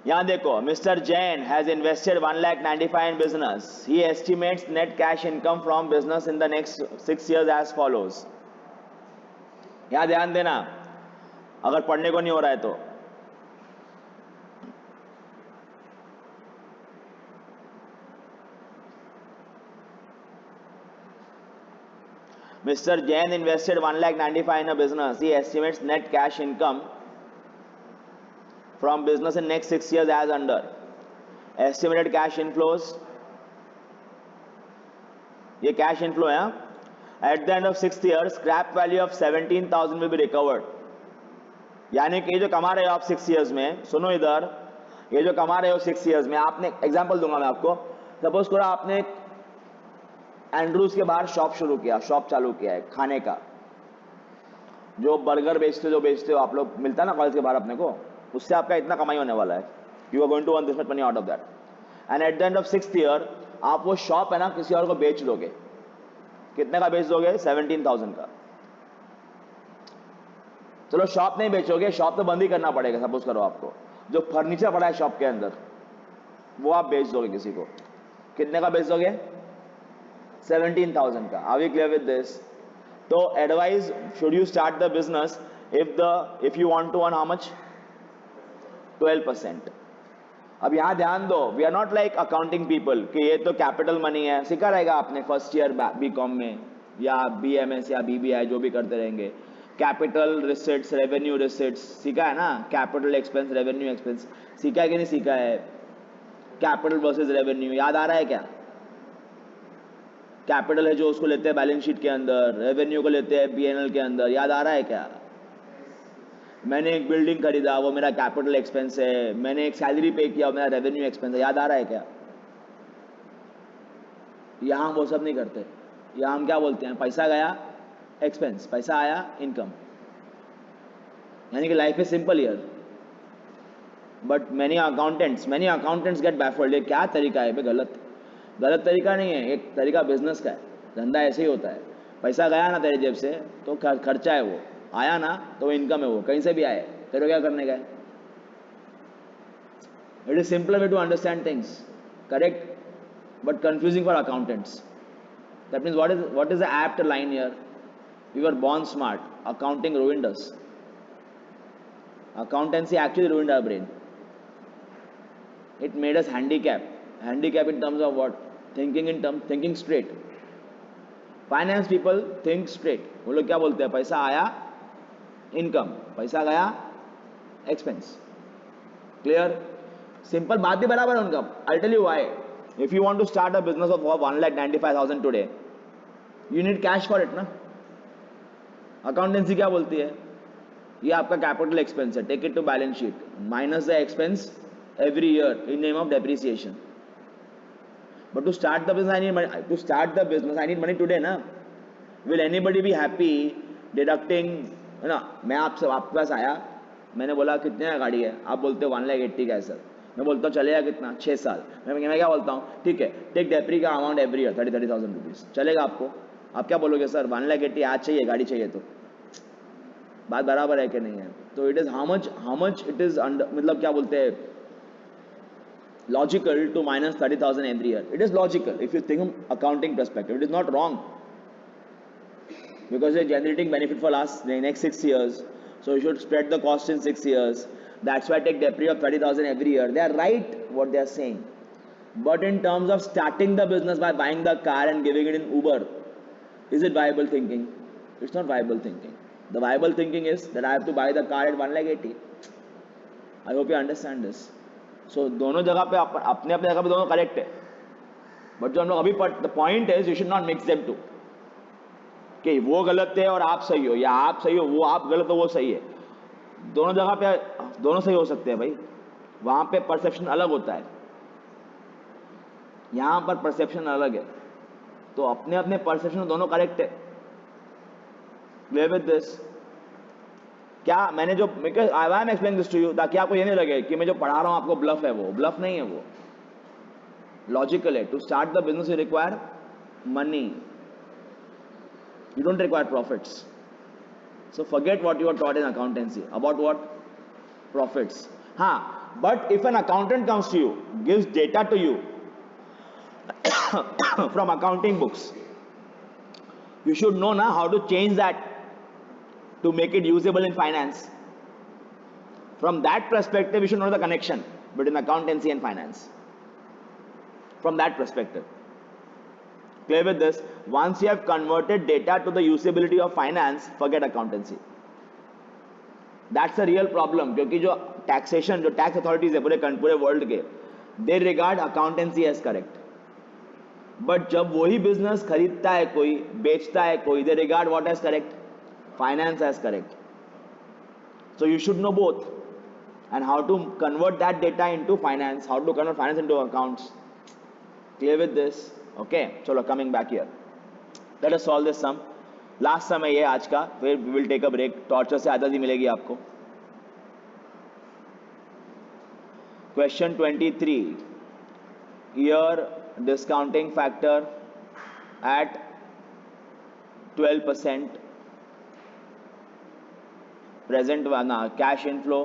यहां देखो, mister Jain has invested 1,95,000 in business. He estimates net cash income from business in the next 6 years as follows. यहाँ ध्यान देना, अगर पढ़ने को नहीं हो रहा है तो। Mr. Jain invested 1,95,000 in a business. He estimates net cash income from business in next 6 years as under. Estimated cash inflows. ये cash inflow है. At the end of 6th year, scrap value of 17,000 will be recovered. यानी कि ये जो कमा रहे हो आप 6 years में, सुनो इधर, ये जो कमा रहे हो 6 years में, आपने एग्जाम्पल दूंगा मैं आपको. सपोज करो आपने एंड्रूज के बाहर शॉप शुरू किया, शॉप चालू किया है खाने का, जो बर्गर बेचते हो आप लोग, मिलता है ना कॉलेज के बाहर अपने को, उससे आपका इतना कमाई होने वाला है. You are going to earn this much money out of that. And at the end of 6th year आप वो शॉप है ना किसी और को बेच दोगे. कितने का बेच दोगे? 17,000 का. चलो शॉप नहीं बेचोगे, शॉप तो बंद ही करना पड़ेगा. सपोज करो आपको जो फर्नीचर पड़ा है शॉप के अंदर वो आप बेच दोगे किसी को. कितने का बेच दोगे? 17,000 का. Are we clear with this? So advise, should you start the business if you want to earn how much? 12%. अब यहाँ ध्यान दो, we are not like accounting people कि ये तो कैपिटल मनी है. सीखा रहेगा आपने फर्स्ट ईयर बीकॉम में या बीएमएस या बीबीआई जो भी करते रहेंगे. कैपिटल रिसिट्स, रेवेन्यू रिसिट्स सीखा है ना. कैपिटल एक्सपेंस, रेवेन्यू एक्सपेंस सीखा है कि नहीं सीखा है? कैपिटल वर्सेस रेवेन्यू याद आ रहा है क्या? कैपिटल है जो उसको लेते हैं बैलेंस शीट के अंदर, रेवेन्यू को लेते हैं पीएनएल के अंदर. याद आ रहा है क्या? मैंने एक बिल्डिंग खरीदा, वो मेरा कैपिटल एक्सपेंस है. मैंने एक सैलरी पे किया, वो मेरा रेवेन्यू एक्सपेंस है. याद आ रहा है क्या? यहां वो सब नहीं करते. यहां हम क्या बोलते हैं? पैसा गया एक्सपेंस, पैसा आया इनकम. यानी कि life is simple here. But many accountants get baffled. ये क्या तरीका है? गलत तरीका नहीं है, एक तरीका बिजनेस का है. धंधा ऐसे ही होता है. पैसा गया ना तेरे जेब से तो खर्चा है, वो आया ना तो वो इनकम है. वो कहीं से भी आए, तेरे क्या करने का है? It is simple way to understand things. Correct, but confusing for accountants. That means what is the apt line here? We were born smart. Accounting ruined us. Accountancy actually ruined our brain. It made us handicap in terms of what? Thinking straight. Finance people think straight. वो लोग क्या बोलते हैं? पैसा आया इनकम, पैसा गया एक्सपेंस. क्लियर? सिंपल बात भी बराबर है उनका. I'll tell you why. If you want to start a business of 1,95,000 today, you need cash for it ना. अकाउंटेंसी क्या बोलती है? ये आपका कैपिटल एक्सपेंस है, take it to balance sheet, minus the expense every year in name of depreciation. But to start the business, I need money. I need money today, ना. Will anybody be happy deducting? ना, मैं आपके पास आया, मैंने बोला कितने का गाड़ी है, आप बोलते हो 1,80,000 का है सर. मैं बोलता हूँ चलेगा कितना? 6 साल. मैं क्या बोलता हूँ? ठीक है, टेक डेप्री का अमाउंट एवरी ईयर 30,000 रुपीज. चलेगा आपको? आप क्या बोलोगे? सर 1,80,000 आज चाहिए, गाड़ी चाहिए. तो बात बराबर है कि नहीं है? तो it is how much it is मतलब क्या बोलते हैं, logical to minus 30,000 every year. It is logical if you think from accounting perspective. It is not wrong because they are generating benefit for us the next 6 years. So you should spread the cost in 6 years. That's why I take depre of 30,000 every year. They are right what they are saying. But in terms of starting the business by buying the car and giving it in Uber, is it viable thinking? It's not viable thinking. The viable thinking is that I have to buy the car at 1,80,000. I hope you understand this. सो दोनों जगह पे अपने जगह पे दोनों करेक्ट है. बट जो हम लोग अभी the point is you should not mix them to कि वो गलत है और आप सही हो, या आप सही हो वो आप गलत हो वो सही है. दोनों जगह पे दोनों सही हो सकते हैं भाई. वहां पे परसेप्शन अलग होता है, यहां पर परसेप्शन अलग है. तो अपने अपने परसेप्शन दोनों करेक्ट है. Clear with this? क्या मैंने जो I am explain this to you ताकि आपको ये नहीं लगे कि मैं जो पढ़ा रहा हूं आपको ब्लफ है. वो ब्लफ नहीं है, वो लॉजिकल है. To start the business you require money, you don't require profits. So forget what you are taught in accountancy about what profits. हाँ, but if an accountant comes to you, gives data to you from accounting books, you should know now how to change that. to make it usable in finance. From that perspective, you should know the connection between accountancy and finance. From that perspective. Clear with this? Once you have converted data to the usability of finance, forget accountancy. That's a real problem, क्योंकि जो taxation, जो tax authorities है पूरे world के, they regard accountancy as correct. But जब वही business खरीदता है कोई, बेचता है कोई, they regard what as correct? Finance as correct. So you should know both, and how to convert that data into finance, how to convert finance into accounts. Clear with this? Okay, चलो coming back here. Let us solve this sum. Last sum है ये आज का, फिर we will take a break. Torture से आजादी मिलेगी आपको. Question 23. Year discounting factor at 12%. Present ना cash inflow,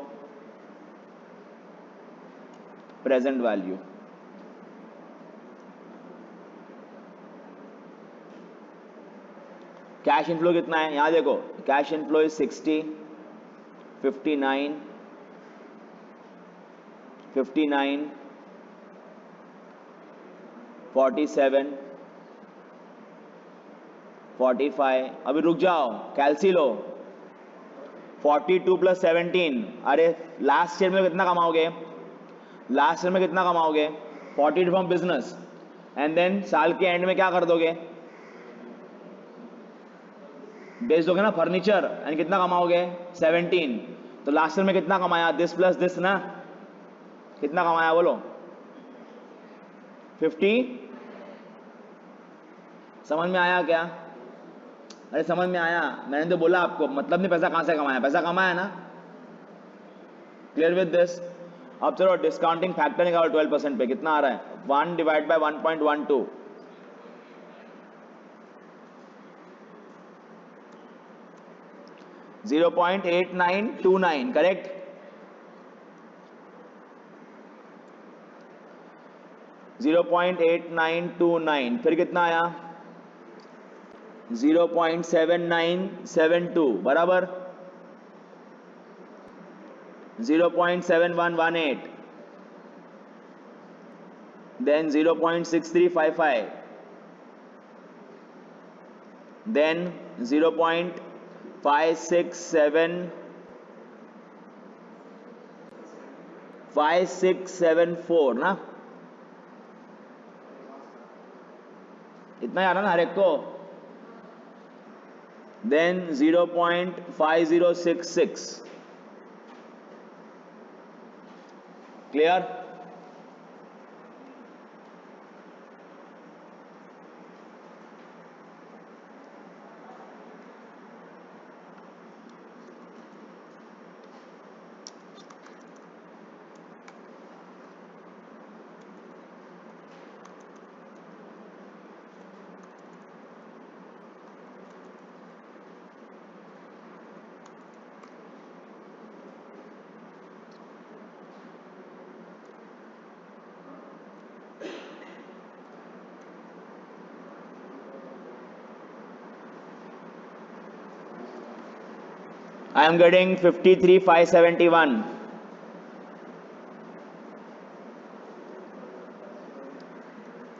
present value. Cash inflow कितना है यहां देखो. Cash inflow is 60, 59, 59, 47, 45. अभी रुक जाओ, कैलसी लो. 42 प्लस 17. अरे लास्ट ईयर में कितना कमाओगे? लास्ट ईयर में कितना कमाओगे? 42 फ्रॉम बिजनेस, एंड देन साल के एंड में क्या कर दोगे? बेच दोगे ना फर्नीचर, एंड कितना कमाओगे? 17. तो लास्ट ईयर में कितना कमाया? दिस प्लस दिस ना. कितना कमाया बोलो? 50. समझ में आया क्या? अरे समझ में आया, मैंने तो बोला आपको, मतलब नहीं पैसा कहां से कमाया, पैसा कमाया ना. Clear with this? अब चलो डिस्काउंटिंग फैक्टर निकालो 12% पे. कितना आ रहा है? 1 डिवाइड बाय 1.12. 0.8929. करेक्ट? $0.8929. फिर कितना आया? 0.7972. बराबर? 0.7118. then 0.6355, then 0.5674 ना. इतना ही आ रहा ना हर एक को. then 0.5066. Clear? I am getting 53,571.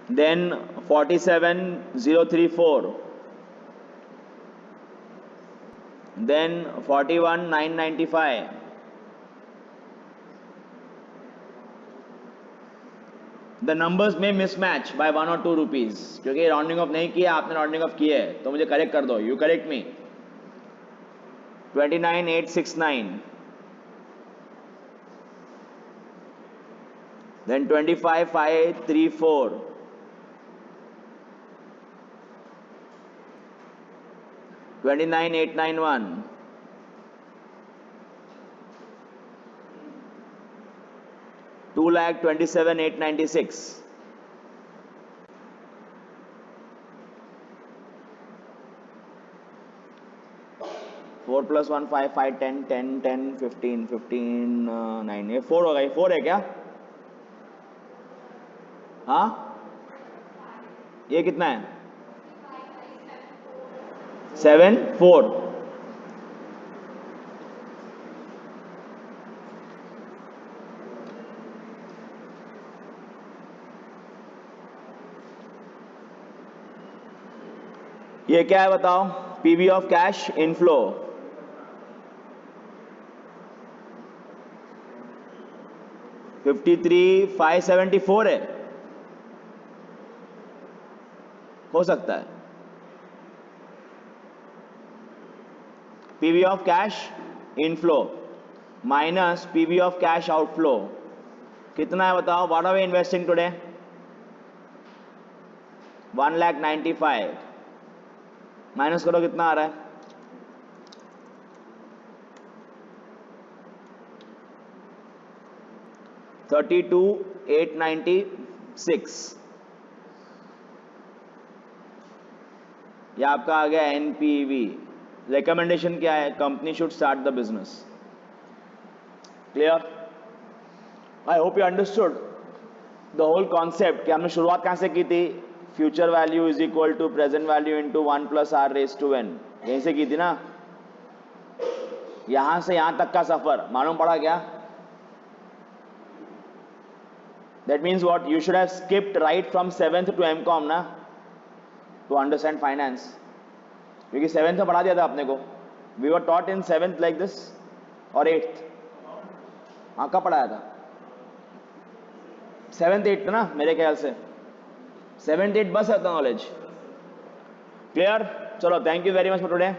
Then 47,034. Then 41,995. The numbers may mismatch by 1 or 2 rupees. क्योंकि राउंडिंग ऑफ नहीं किया आपने, राउंडिंग ऑफ किया है तो मुझे करेक्ट कर दो. You correct me. 29,869. then 25,534. $29,891. $2,27,896. 4 + 1 5 5 10 10 10 15 15 9. ये 4 होगा. ये 4 है क्या? हाँ, ये कितना है? 7 4. ये क्या है बताओ? पीवी ऑफ कैश इनफ्लो, 53,574 है, हो सकता है। PV of cash inflow minus PV of cash outflow कितना है बताओ? What are we investing today? 1,95,000 minus करो, कितना आ रहा है? 32,896। ये आपका आ गया एनपीवी। रिकमेंडेशन क्या है? Company should start the business. Clear? I hope you understood the whole concept कि हमने शुरुआत कहां से की थी? Future value is equal to present value into 1 + r⁻n, यहीं से की थी ना? यहां से यहां तक का सफर मालूम पड़ा क्या? That means what? You should have skipped right from 7th to MCOM ना, टू अंडरस्टैंड फाइनेंस, क्योंकि 7th में पढ़ा दिया था अपने को। We were taught in 7th like this और 8th। हाँ, कब पढ़ाया था? 7th 8th ना मेरे ख्याल से। 7th 8th बस है नॉलेज। क्लियर? चलो, thank you very much for today.